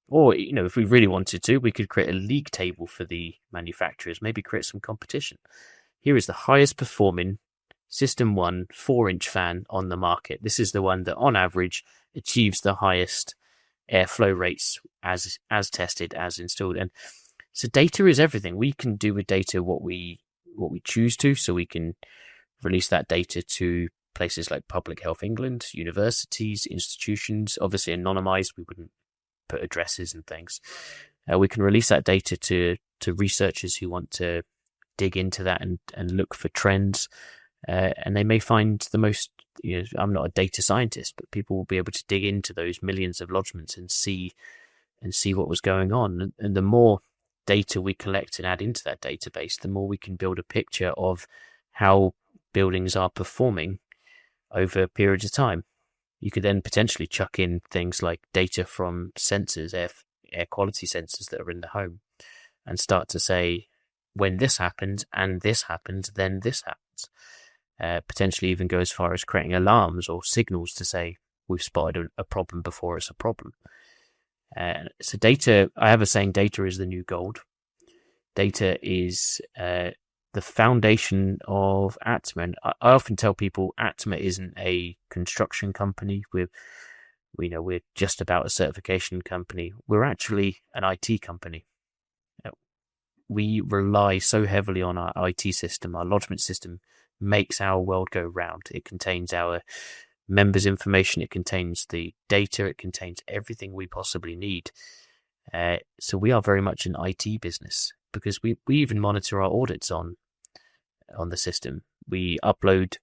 Or, if we really wanted to, we could create a league table for the manufacturers, maybe create some competition. Here is the highest performing System 1 4-inch fan on the market. This is the one that on average achieves the highest airflow rates as tested, as installed. And so data is everything. We can do with data what we choose to. So we can release that data to places like Public Health England, universities, institutions, obviously anonymized. We wouldn't put addresses and things. We can release that data to researchers who want to dig into that and look for trends. And they may find the most, I'm not a data scientist, but people will be able to dig into those millions of lodgements and see what was going on. And the more data we collect and add into that database, the more we can build a picture of how buildings are performing over periods of time. You could then potentially chuck in things like data from sensors, air quality sensors that are in the home, and start to say, when this happens and this happens, then this happens. Potentially even go as far as creating alarms or signals to say, we've spotted a problem before it's a problem. So data, I have a saying, data is the new gold. Data is the foundation of ATTMA. And I often tell people ATTMA isn't a construction company. we're just about a certification company. We're actually an IT company. We rely so heavily on our IT system. Our lodgement system makes our world go round. It contains our members' information. It contains the data. It contains everything we possibly need. So we are very much an IT business, because we even monitor our audits on the system. We upload,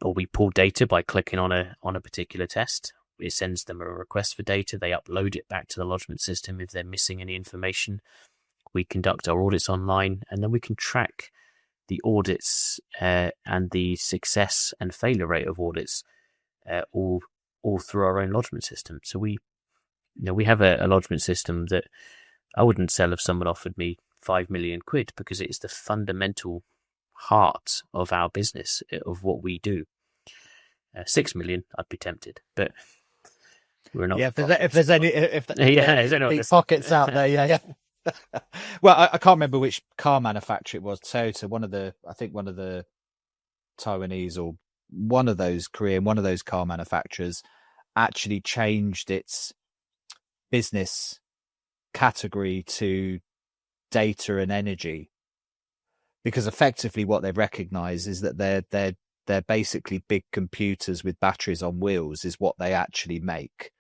or we pull data by clicking on a particular test. It sends them a request for data. They upload it back to the lodgement system if they're missing any information. We conduct our audits online, and then we can track the audits and the success and failure rate of audits all through our own lodgement system. So we have a lodgement system that I wouldn't sell if someone offered me 5 million quid, because it's the fundamental heart of our business, of what we do. 6 million, I'd be tempted, but we're not. Yeah, if there's any deep pockets out there, yeah. Well, I can't remember which car manufacturer it was. Toyota, one of the Taiwanese, or one of those Korean, one of those car manufacturers actually changed its business category to data and energy, because effectively what they've recognized is that they're basically big computers with batteries on wheels is what they actually make.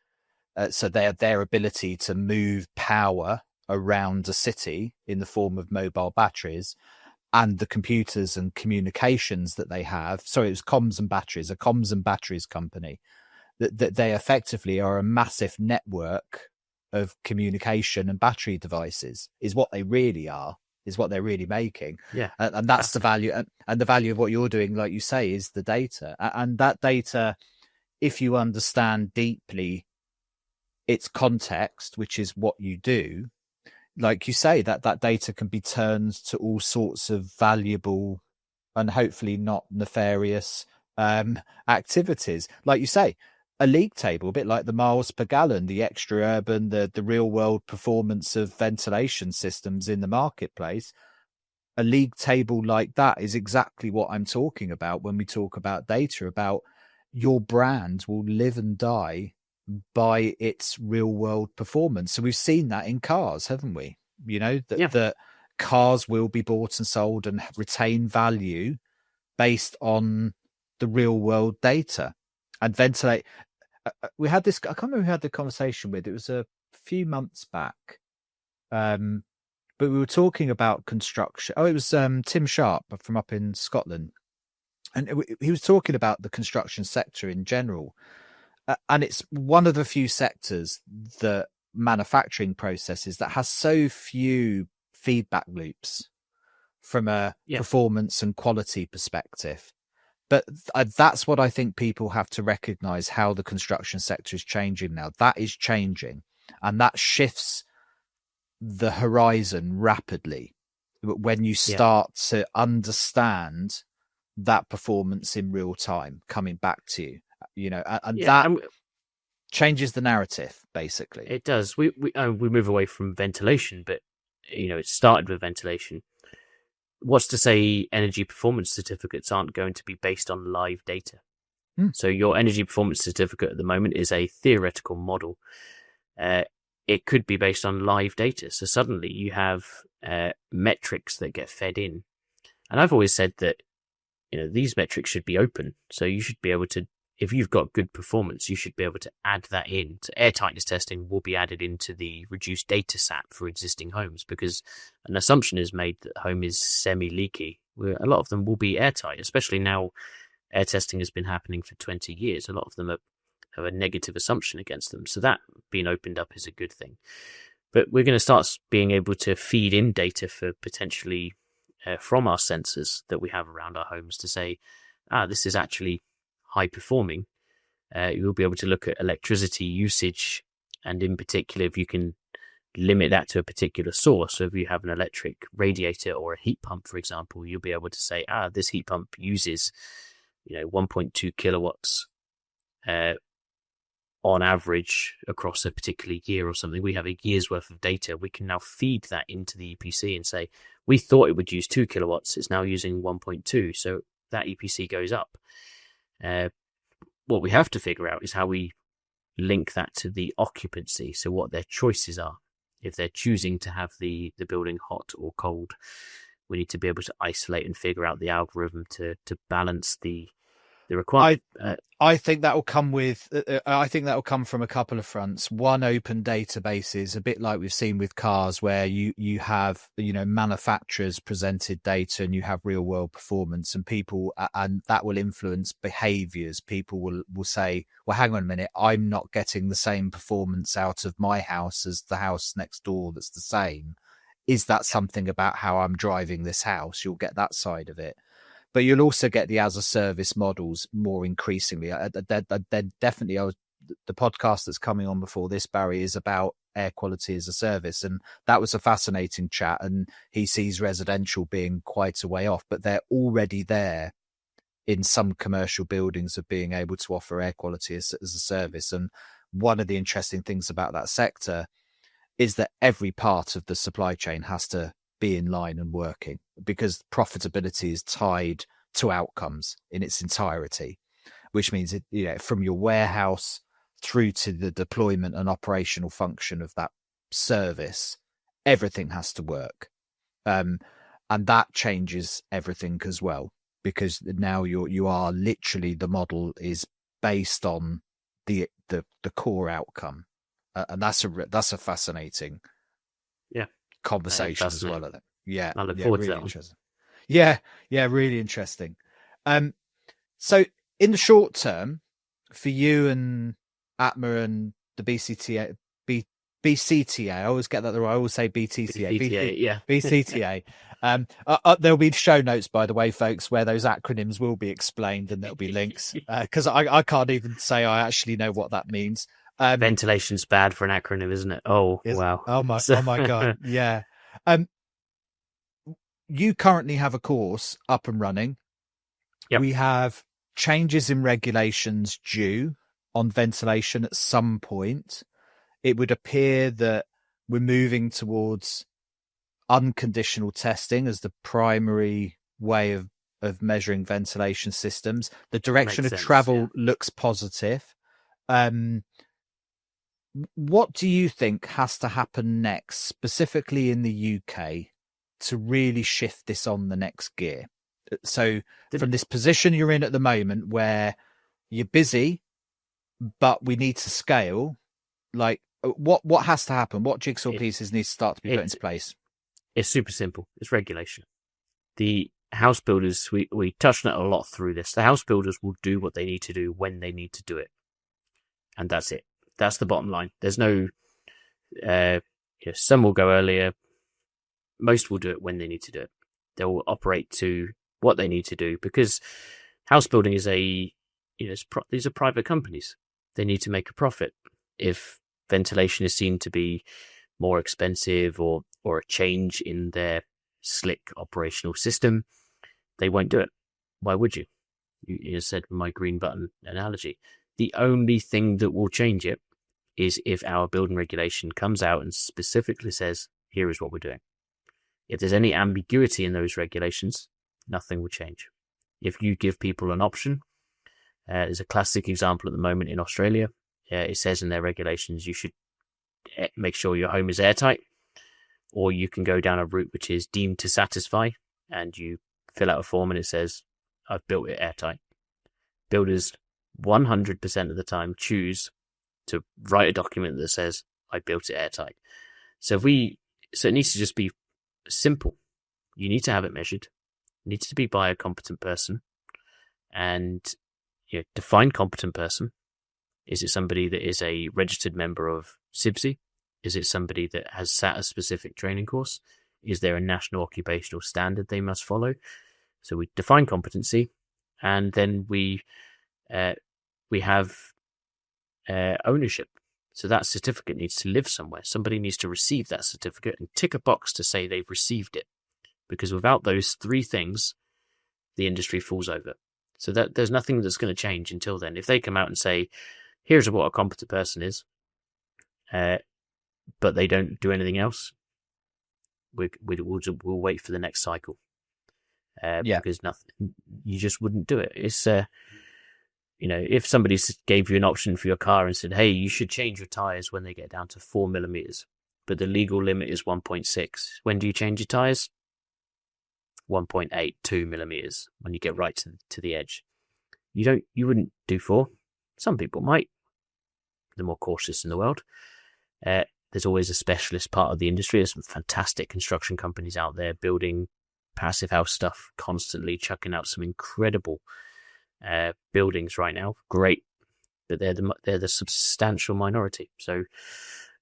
So their ability to move power around a city in the form of mobile batteries, and the computers and communications that they have. Sorry, it was comms and batteries, a comms and batteries company. That they effectively are a massive network of communication and battery devices, is what they really are, is what they're really making. Yeah. And that's the value. And the value of what you're doing, like you say, is the data. And that data, if you understand deeply its context, which is what you do, like you say, that data can be turned to all sorts of valuable and hopefully not nefarious activities. Like you say, a league table, a bit like the miles per gallon, the extra urban, the real world performance of ventilation systems in the marketplace. A league table like that is exactly what I'm talking about when we talk about data, about your brand will live and die by its real world performance. So we've seen that in cars, haven't we? That cars will be bought and sold and retain value based on the real world data. And ventilate. We had this. I can't remember who we had the conversation with. It was a few months back, but we were talking about construction. Oh, it was Tim Sharp from up in Scotland, and he was talking about the construction sector in general. And it's one of the few sectors, the manufacturing processes, that has so few feedback loops from a performance and quality perspective. But that's what I think people have to recognize, how the construction sector is changing now. That is changing, and that shifts the horizon rapidly when you start to understand that performance in real time coming back to you. That changes the narrative, basically. It does. We move away from ventilation, but it started with ventilation. What's to say energy performance certificates aren't going to be based on live data? So your energy performance certificate at the moment is a theoretical model. It could be based on live data. So suddenly you have metrics that get fed in. And I've always said that these metrics should be open. So you should be able to, if you've got good performance, you should be able to add that in. So airtightness testing will be added into the reduced data SAT for existing homes, because an assumption is made that the home is semi-leaky. Where a lot of them will be airtight, especially now air testing has been happening for 20 years. A lot of them have a negative assumption against them. So that being opened up is a good thing. But we're going to start being able to feed in data for potentially from our sensors that we have around our homes to say, this is actually high performing. You'll be able to look at electricity usage, and in particular, if you can limit that to a particular source. So if you have an electric radiator or a heat pump, for example, you'll be able to say, this heat pump uses 1.2 kilowatts on average across a particular year or something. We have a year's worth of data. We can now feed that into the EPC and say, we thought it would use 2 kilowatts. It's now using 1.2. So that EPC goes up. What we have to figure out is how we link that to the occupancy, so what their choices are. If they're choosing to have the building hot or cold, we need to be able to isolate and figure out the algorithm to balance the requirement. I think that will come with. I think that will come from a couple of fronts. One, open databases, a bit like we've seen with cars, where you have manufacturers presented data and you have real world performance, and people, and that will influence behaviours. People will say, "Well, hang on a minute, I'm not getting the same performance out of my house as the house next door that's the same. Is that something about how I'm driving this house?" You'll get that side of it. But you'll also get the as a service models more increasingly. Definitely, the podcast that's coming on before this, Barry, is about air quality as a service. And that was a fascinating chat. And he sees residential being quite a way off, but they're already there in some commercial buildings of being able to offer air quality as a service. And one of the interesting things about that sector is that every part of the supply chain has to be in line and working, because profitability is tied to outcomes in its entirety, which means from your warehouse through to the deployment and operational function of that service, everything has to work, and that changes everything as well, because now you are literally, the model is based on the core outcome, and that's a fascinating conversation as well. I look forward really to that interesting. Really interesting. So in the short term, for you and ATMA and the BCTA, I always get that wrong. I always say BTTA, BCTA. There'll be show notes, by the way, folks, where those acronyms will be explained, and there'll be links, because I can't even say I actually know what that means. Ventilation's bad for an acronym, isn't it? Oh, wow. Oh my God. Yeah. You currently have a course up and running. Yep. We have changes in regulations due on ventilation at some point. It would appear that we're moving towards unconditional testing as the primary way of measuring ventilation systems. The direction of travel looks positive. What do you think has to happen next, specifically in the UK, to really shift this on the next gear? So from this position you're in at the moment, where you're busy, but we need to scale, like what has to happen? What jigsaw pieces need to start to be put into place? It's super simple. It's regulation. The house builders, we touched on it a lot through this. The house builders will do what they need to do when they need to do it. And that's it. That's the bottom line. There's no, some will go earlier. Most will do it when they need to do it. They will operate to what they need to do, because house building is these are private companies. They need to make a profit. If ventilation is seen to be more expensive or a change in their slick operational system, they won't do it. Why would you? You said my green button analogy. The only thing that will change it is if our building regulation comes out and specifically says, here is what we're doing. If there's any ambiguity in those regulations, nothing will change. If you give people an option, there's a classic example at the moment in Australia. It says in their regulations you should make sure your home is airtight, or you can go down a route which is deemed to satisfy, and you fill out a form and it says, I've built it airtight. Builders 100% of the time choose to write a document that says, I built it airtight. So it needs to just be simple. You need to have it measured. It needs to be by a competent person, and define competent person. Is it somebody that is a registered member of SIBSI? Is it somebody that has sat a specific training course? Is there a national occupational standard they must follow? So we define competency, and then we have ownership. So that certificate needs to live somewhere. Somebody needs to receive that certificate and tick a box to say they've received it. Because without those three things, the industry falls over. So that there's nothing that's going to change until then. If they come out and say, here's what a competent person is, but they don't do anything else, we'll wait for the next cycle. Because nothing, you just wouldn't do it. It's if somebody gave you an option for your car and said, hey, you should change your tires when they get down to 4 millimeters, but the legal limit is 1.6. When do you change your tires? 1.82 millimeters when you get right to the edge. You wouldn't do 4. Some people might. The more cautious in the world. There's always a specialist part of the industry. There's some fantastic construction companies out there building passive house stuff constantly, chucking out some incredible buildings right now. Great, but they're the substantial minority. So,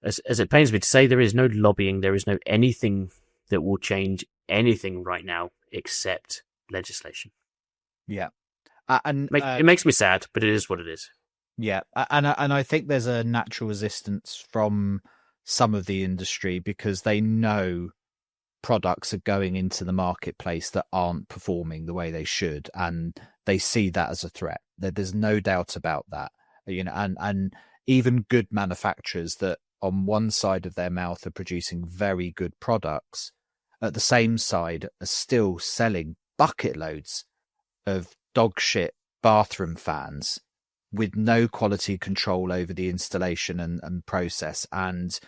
as it pains me to say, there is no lobbying, there is no anything that will change anything right now except legislation. Yeah, and it makes me sad, but it is what it is. Yeah, and I think there's a natural resistance from some of the industry because they know products are going into the marketplace that aren't performing the way they should, and they see that as a threat. There's no doubt about that. And even good manufacturers that on one side of their mouth are producing very good products, at the same side are still selling bucket loads of dog shit bathroom fans with no quality control over the installation and process. And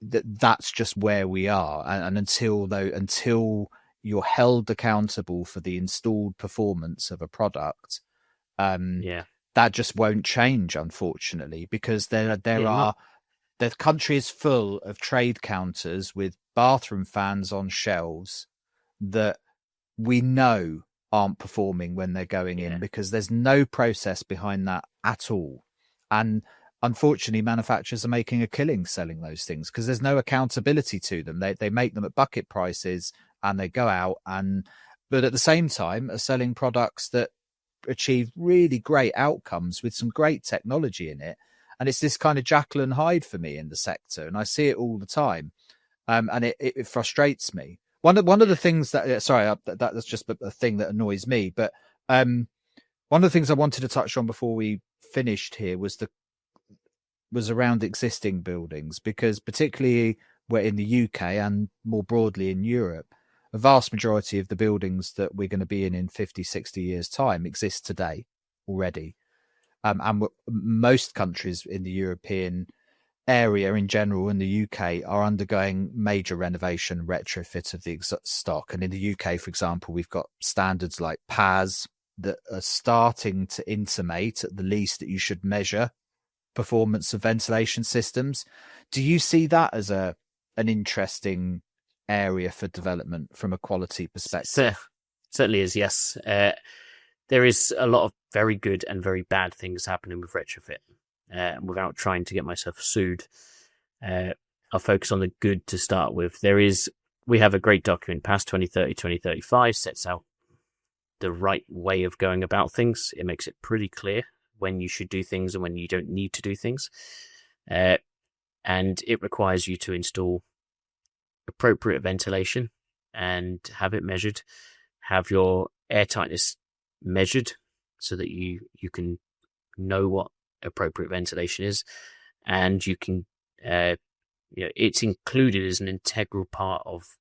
that's just where we are. And until you're held accountable for the installed performance of a product, that just won't change, unfortunately, because the country is full of trade counters with bathroom fans on shelves that we know aren't performing when they're going in because there's no process behind that at all. And unfortunately, manufacturers are making a killing selling those things because there's no accountability to them. They make them at bucket prices and they go out but at the same time are selling products that achieve really great outcomes with some great technology in it. And it's this kind of Jekyll and Hyde for me in the sector. And I see it all the time. And it frustrates me. One of the things that's just a thing that annoys me. But one of the things I wanted to touch on before we finished here was around existing buildings, because particularly we're in the UK and more broadly in Europe, a vast majority of the buildings that we're going to be in 50, 60 years' time exist today already. And most countries in the European area in general in the UK are undergoing major renovation, retrofit of the stock. And in the UK, for example, we've got standards like PAS that are starting to intimate at the least that you should measure performance of ventilation systems. Do you see that as an interesting area for development from a quality perspective? Certainly is, yes. There is a lot of very good and very bad things happening with retrofit. Without trying to get myself sued, I'll focus on the good to start with. We have a great document, PAS 2030-2035, sets out the right way of going about things. It makes it pretty clear when you should do things and when you don't need to do things. And it requires you to install appropriate ventilation and have it measured, have your airtightness measured so that you can know what appropriate ventilation is, and you can it's included as an integral part of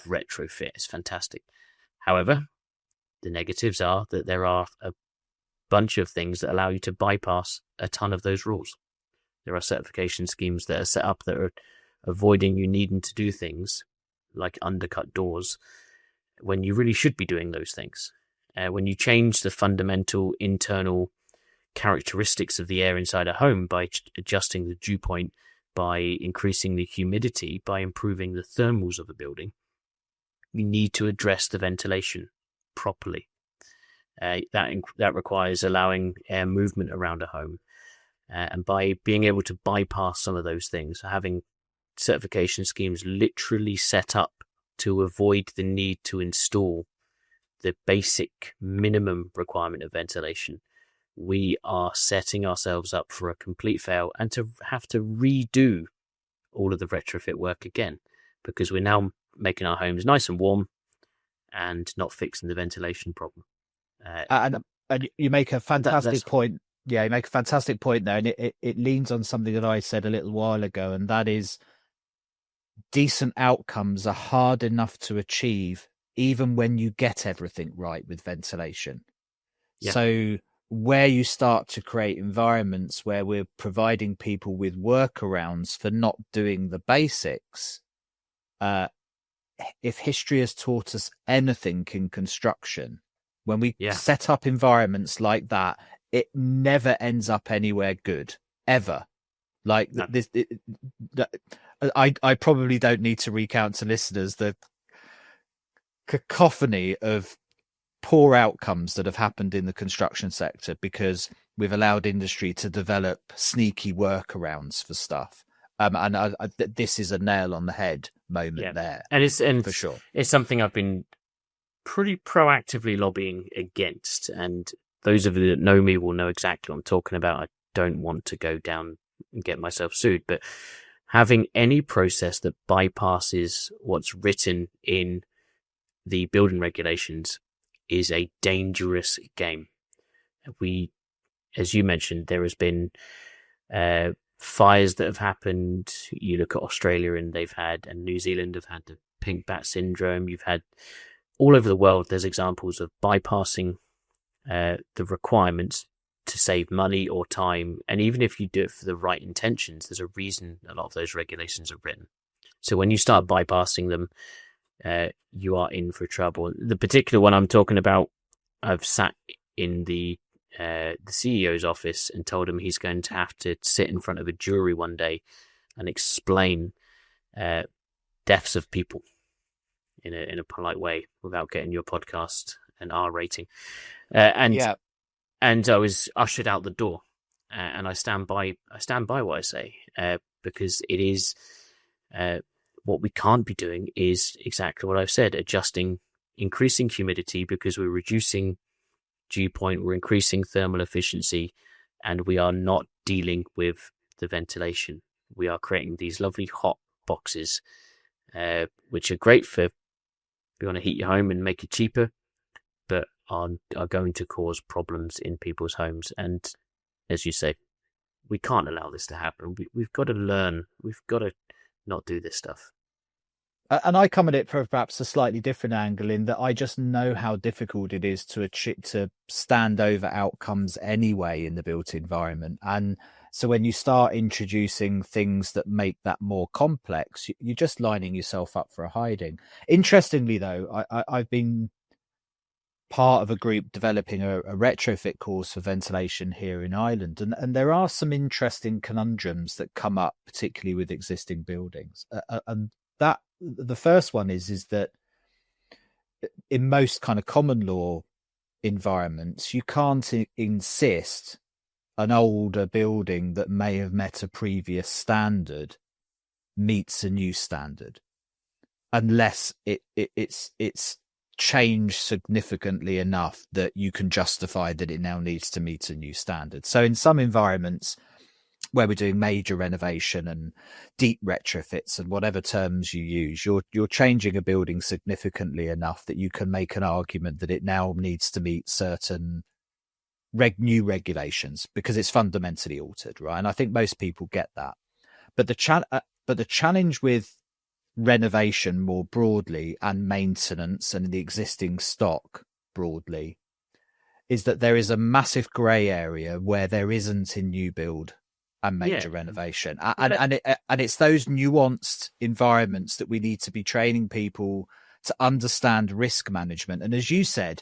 retrofit. It's fantastic. However, the negatives are that there are a bunch of things that allow you to bypass a ton of those rules. There are certification schemes that are set up that are avoiding you needing to do things like undercut doors when you really should be doing those things. When you change the fundamental internal characteristics of the air inside a home by adjusting the dew point, by increasing the humidity, by improving the thermals of a building, you need to address the ventilation properly. That requires allowing air movement around a home. And by being able to bypass some of those things, having certification schemes literally set up to avoid the need to install the basic minimum requirement of ventilation, we are setting ourselves up for a complete fail and to have to redo all of the retrofit work again, because we're now making our homes nice and warm and not fixing the ventilation problem. And you make a fantastic point. Yeah, you make a fantastic point there. And it leans on something that I said a little while ago, and that is decent outcomes are hard enough to achieve even when you get everything right with ventilation. Yeah. So where you start to create environments where we're providing people with workarounds for not doing the basics, if history has taught us anything in construction, when we set up environments like that, it never ends up anywhere good, ever. Like no. I probably don't need to recount to listeners the cacophony of poor outcomes that have happened in the construction sector because we've allowed industry to develop sneaky workarounds for stuff. And this is a nail on the head moment there, and for sure. It's something I've been pretty proactively lobbying against, and those of you that know me will know exactly what I'm talking about. I don't want to go down and get myself sued, but having any process that bypasses what's written in the building regulations is a dangerous game. As you mentioned, there has been fires that have happened. You look at Australia and New Zealand have had the pink bat syndrome. You've had all over the world, there's examples of bypassing the requirements to save money or time. And even if you do it for the right intentions, there's a reason a lot of those regulations are written. So when you start bypassing them, you are in for trouble. The particular one I'm talking about, I've sat in the CEO's office and told him he's going to have to sit in front of a jury one day and explain deaths of people in a polite way without getting your podcast an R rating. And I was ushered out the door, and I stand by what I say, because it is what we can't be doing is exactly what I've said, increasing humidity because we're reducing dew point, we're increasing thermal efficiency, and we are not dealing with the ventilation. We are creating these lovely hot boxes, which are great for if you want to heat your home and make it cheaper, but are going to cause problems in people's homes. And as you say, we can't allow this to happen. We've got to learn. We've got to not do this stuff. And I come at it from perhaps a slightly different angle in that I just know how difficult it is to stand over outcomes anyway in the built environment. And so when you start introducing things that make that more complex, you're just lining yourself up for a hiding. Interestingly, though, I've been part of a group developing a retrofit course for ventilation here in Ireland. And there are some interesting conundrums that come up, particularly with existing buildings. And that the first one is that in most kind of common law environments, you can't insist an older building that may have met a previous standard meets a new standard unless it's changed significantly enough that you can justify that it now needs to meet a new standard. So in some environments where we're doing major renovation and deep retrofits and whatever terms you use, you're changing a building significantly enough that you can make an argument that it now needs to meet certain new regulations because it's fundamentally altered, right? And I think most people get that. But the challenge with renovation more broadly and maintenance and the existing stock broadly is that there is a massive grey area where there isn't in new build and major renovation, and it's those nuanced environments that we need to be training people to understand risk management. And as you said,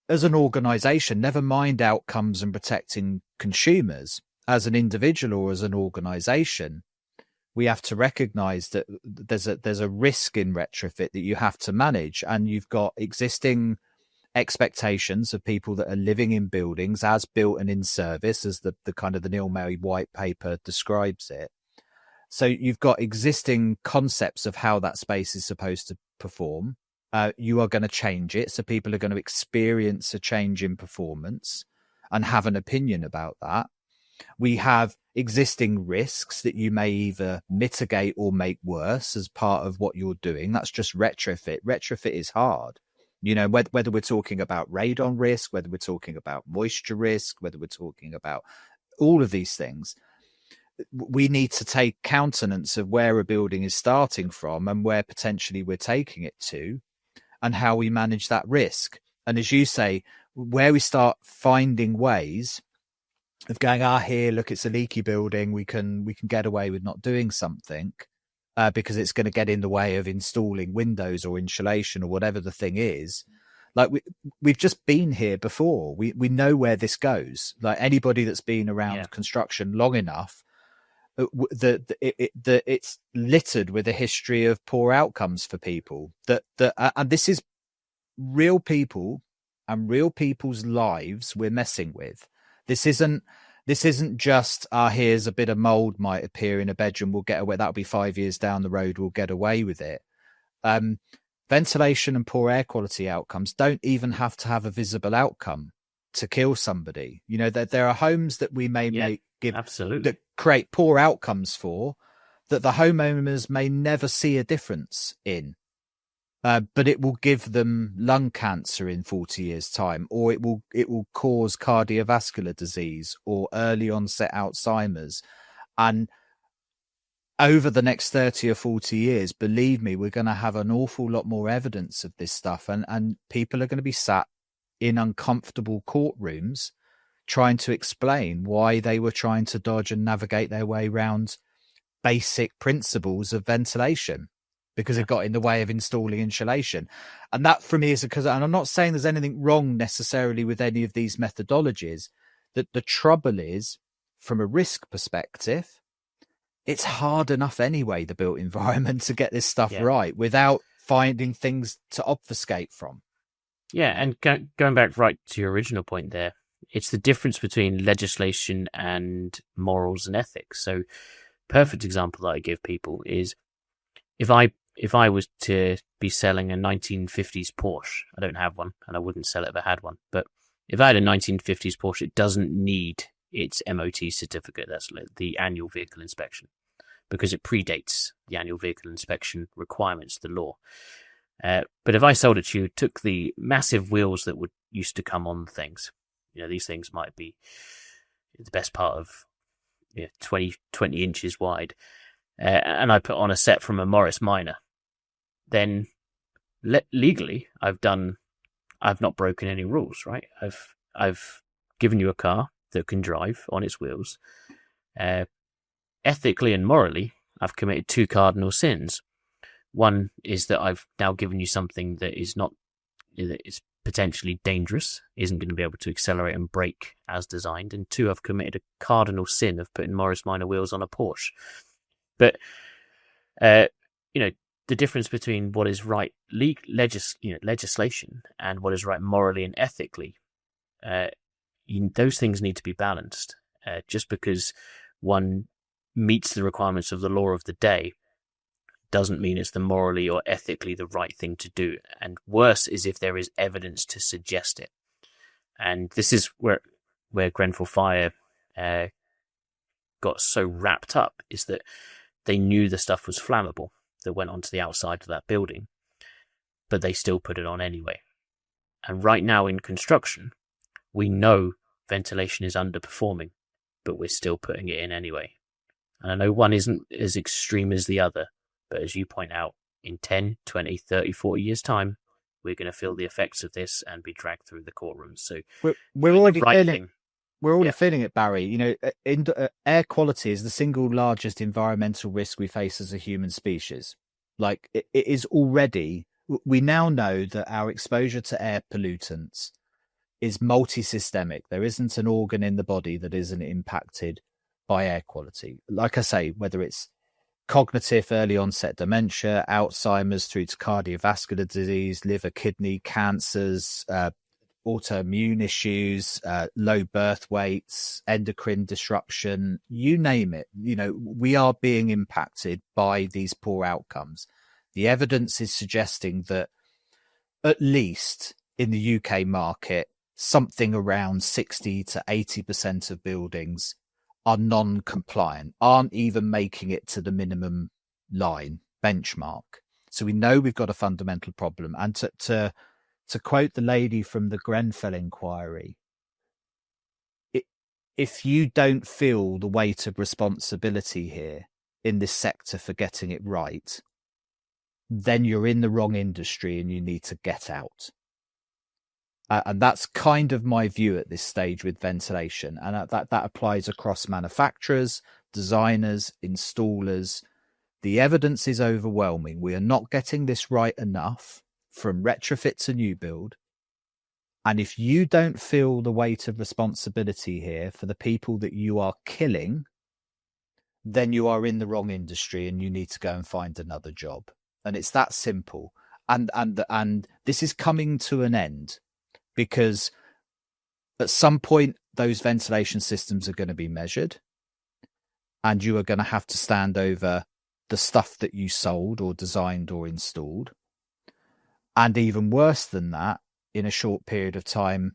as an organization, never mind outcomes and protecting consumers, as an individual or as an organization, we have to recognize that there's a risk in retrofit that you have to manage, and you've got existing expectations of people that are living in buildings as built and in service, as the kind of the Neil Murray white paper describes it. So you've got existing concepts of how that space is supposed to perform. You are going to change it. So people are going to experience a change in performance and have an opinion about that. We have existing risks that you may either mitigate or make worse as part of what you're doing. That's just retrofit. Retrofit is hard. You know, whether we're talking about radon risk, whether we're talking about moisture risk, whether we're talking about all of these things, we need to take countenance of where a building is starting from and where potentially we're taking it to and how we manage that risk. And as you say, where we start finding ways of going, here, look, it's a leaky building, we can get away with not doing something because it's going to get in the way of installing windows or insulation or whatever the thing is. Like we've just been here before. We know where this goes. Like anybody that's been around construction long enough, it's littered with a history of poor outcomes for people. And this is real people and real people's lives we're messing with. This isn't just here's a bit of mold might appear in a bedroom, we'll get away. That'll be 5 years down the road, we'll get away with it. Ventilation and poor air quality outcomes don't even have to have a visible outcome to kill somebody. You know, that there are homes that we may that create poor outcomes for, that the homeowners may never see a difference in. But it will give them lung cancer in 40 years' time, or it will cause cardiovascular disease or early onset Alzheimer's. And over the next 30 or 40 years, believe me, we're going to have an awful lot more evidence of this stuff. And people are going to be sat in uncomfortable courtrooms trying to explain why they were trying to dodge and navigate their way around basic principles of ventilation, because it got in the way of installing insulation. And that for me is because, and I'm not saying there's anything wrong necessarily with any of these methodologies, that the trouble is, from a risk perspective, it's hard enough anyway, the built environment, to get this stuff right without finding things to obfuscate from. Yeah, and going back right to your original point there, it's the difference between legislation and morals and ethics. So perfect example that I give people is if I was to be selling a 1950s Porsche, I don't have one, and I wouldn't sell it if I had one, but if I had a 1950s Porsche, it doesn't need its MOT certificate. That's the annual vehicle inspection, because it predates the annual vehicle inspection requirements, the law. But if I sold it to you, took the massive wheels that used to come on things, you know, these things might be the best part of 20 inches wide, and I put on a set from a Morris Minor, then legally I've not broken any rules, right? I've given you a car that can drive on its wheels. Ethically and morally, I've committed two cardinal sins. One is that I've now given you something that is potentially dangerous, isn't going to be able to accelerate and brake as designed. And two, I've committed a cardinal sin of putting Morris Minor wheels on a Porsche. But, the difference between what is right legislation and what is right morally and ethically, those things need to be balanced. Just because one meets the requirements of the law of the day doesn't mean it's the morally or ethically the right thing to do. And worse is if there is evidence to suggest it. And this is where Grenfell Fire got so wrapped up, is that they knew the stuff was flammable that went onto the outside of that building, but they still put it on anyway. And right now in construction, we know ventilation is underperforming, but we're still putting it in anyway. And I know one isn't as extreme as the other, but as you point out, in 10, 20, 30, 40 years' time, we're going to feel the effects of this and be dragged through the courtrooms. So we're already feeling it, Barry. You know, air quality is the single largest environmental risk we face as a human species. Like it is already, we now know that our exposure to air pollutants is multi-systemic. There isn't an organ in the body that isn't impacted by air quality. Like I say, whether it's cognitive early onset dementia, Alzheimer's through to cardiovascular disease, liver, kidney cancers, autoimmune issues, low birth weights, endocrine disruption, you name it. You know, we are being impacted by these poor outcomes. The evidence is suggesting that at least in the UK market, something around 60 to 80% of buildings are non-compliant, aren't even making it to the minimum line benchmark. So we know we've got a fundamental problem. And to quote the lady from the Grenfell inquiry, if you don't feel the weight of responsibility here in this sector for getting it right, then you're in the wrong industry and you need to get out. And that's kind of my view at this stage with ventilation. And that applies across manufacturers, designers, installers. The evidence is overwhelming. We are not getting this right enough from retrofit to new build. And if you don't feel the weight of responsibility here for the people that you are killing, then you are in the wrong industry and you need to go and find another job. And it's that simple. And this is coming to an end, because at some point those ventilation systems are going to be measured, and you are going to have to stand over the stuff that you sold or designed or installed. And even worse than that, in a short period of time,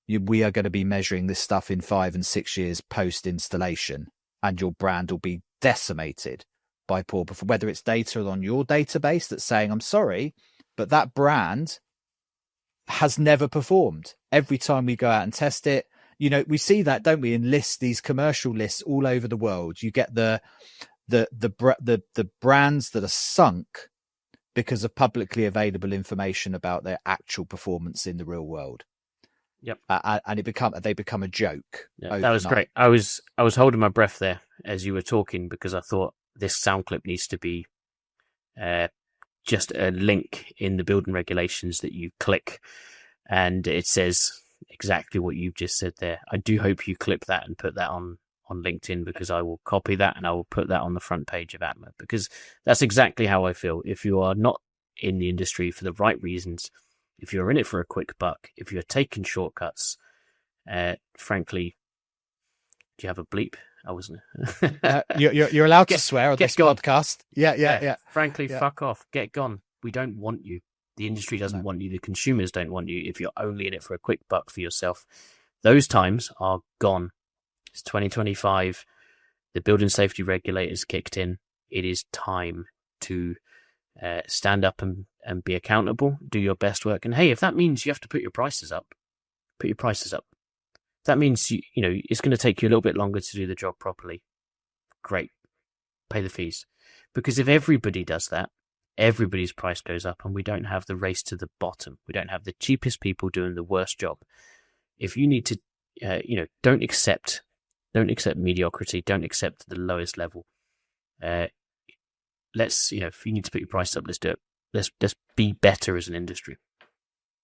we are going to be measuring this stuff in 5 and 6 years post installation, and your brand will be decimated by poor performance. Whether it's data on your database that's saying, I'm sorry, but that brand has never performed. Every time we go out and test it, we see that, don't we, in lists, these commercial lists all over the world. You get the brands that are sunk because of publicly available information about their actual performance in the real world. Yep. And they become a joke. Yeah, that was great. I was holding my breath there as you were talking, because I thought this sound clip needs to be just a link in the building regulations that you click, and it says exactly what you've just said there. I do hope you clip that and put that on LinkedIn, because I will copy that and I will put that on the front page of ATMA, because that's exactly how I feel. If you are not in the industry for the right reasons, if you're in it for a quick buck, if you're taking shortcuts, frankly, do you have a bleep? I wasn't. You're allowed to swear on this podcast. Yeah. Frankly, fuck off. Get gone. We don't want you. The industry doesn't want you. The consumers don't want you. If you're only in it for a quick buck for yourself, those times are gone. It's 2025. The building safety regulators kicked in. It is time to stand up and be accountable. Do your best work. And hey, if that means you have to put your prices up, put your prices up. If that means it's going to take you a little bit longer to do the job properly, great. Pay the fees. Because if everybody does that, everybody's price goes up, and we don't have the race to the bottom. We don't have the cheapest people doing the worst job. If you need to, don't accept mediocrity. Don't accept the lowest level. Let's, if you need to put your price up, let's do it. Let's be better as an industry.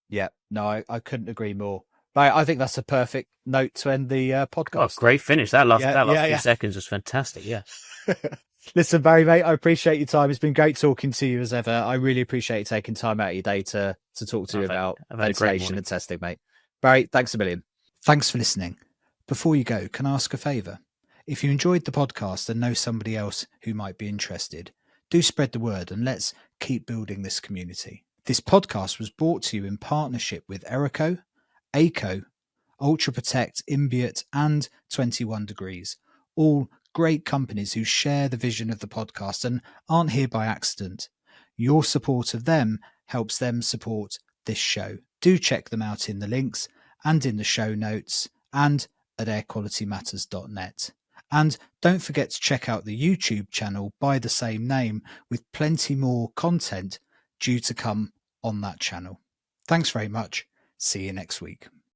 Yeah, no, I couldn't agree more. Right, I think that's a perfect note to end the podcast. Oh, great finish. That last few seconds was fantastic. Yeah. Listen, Barry, mate, I appreciate your time. It's been great talking to you as ever. I really appreciate you taking time out of your day to talk to you about ventilation and testing, mate. Barry, thanks a million. Thanks for listening. Before you go, can I ask a favour? If you enjoyed the podcast and know somebody else who might be interested, do spread the word and let's keep building this community. This podcast was brought to you in partnership with Aereco, Aico, Ultra Protect, Imbiot and 21 Degrees, all great companies who share the vision of the podcast and aren't here by accident. Your support of them helps them support this show. Do check them out in the links and in the show notes and at airqualitymatters.net. And don't forget to check out the YouTube channel by the same name, with plenty more content due to come on that channel. Thanks very much. See you next week.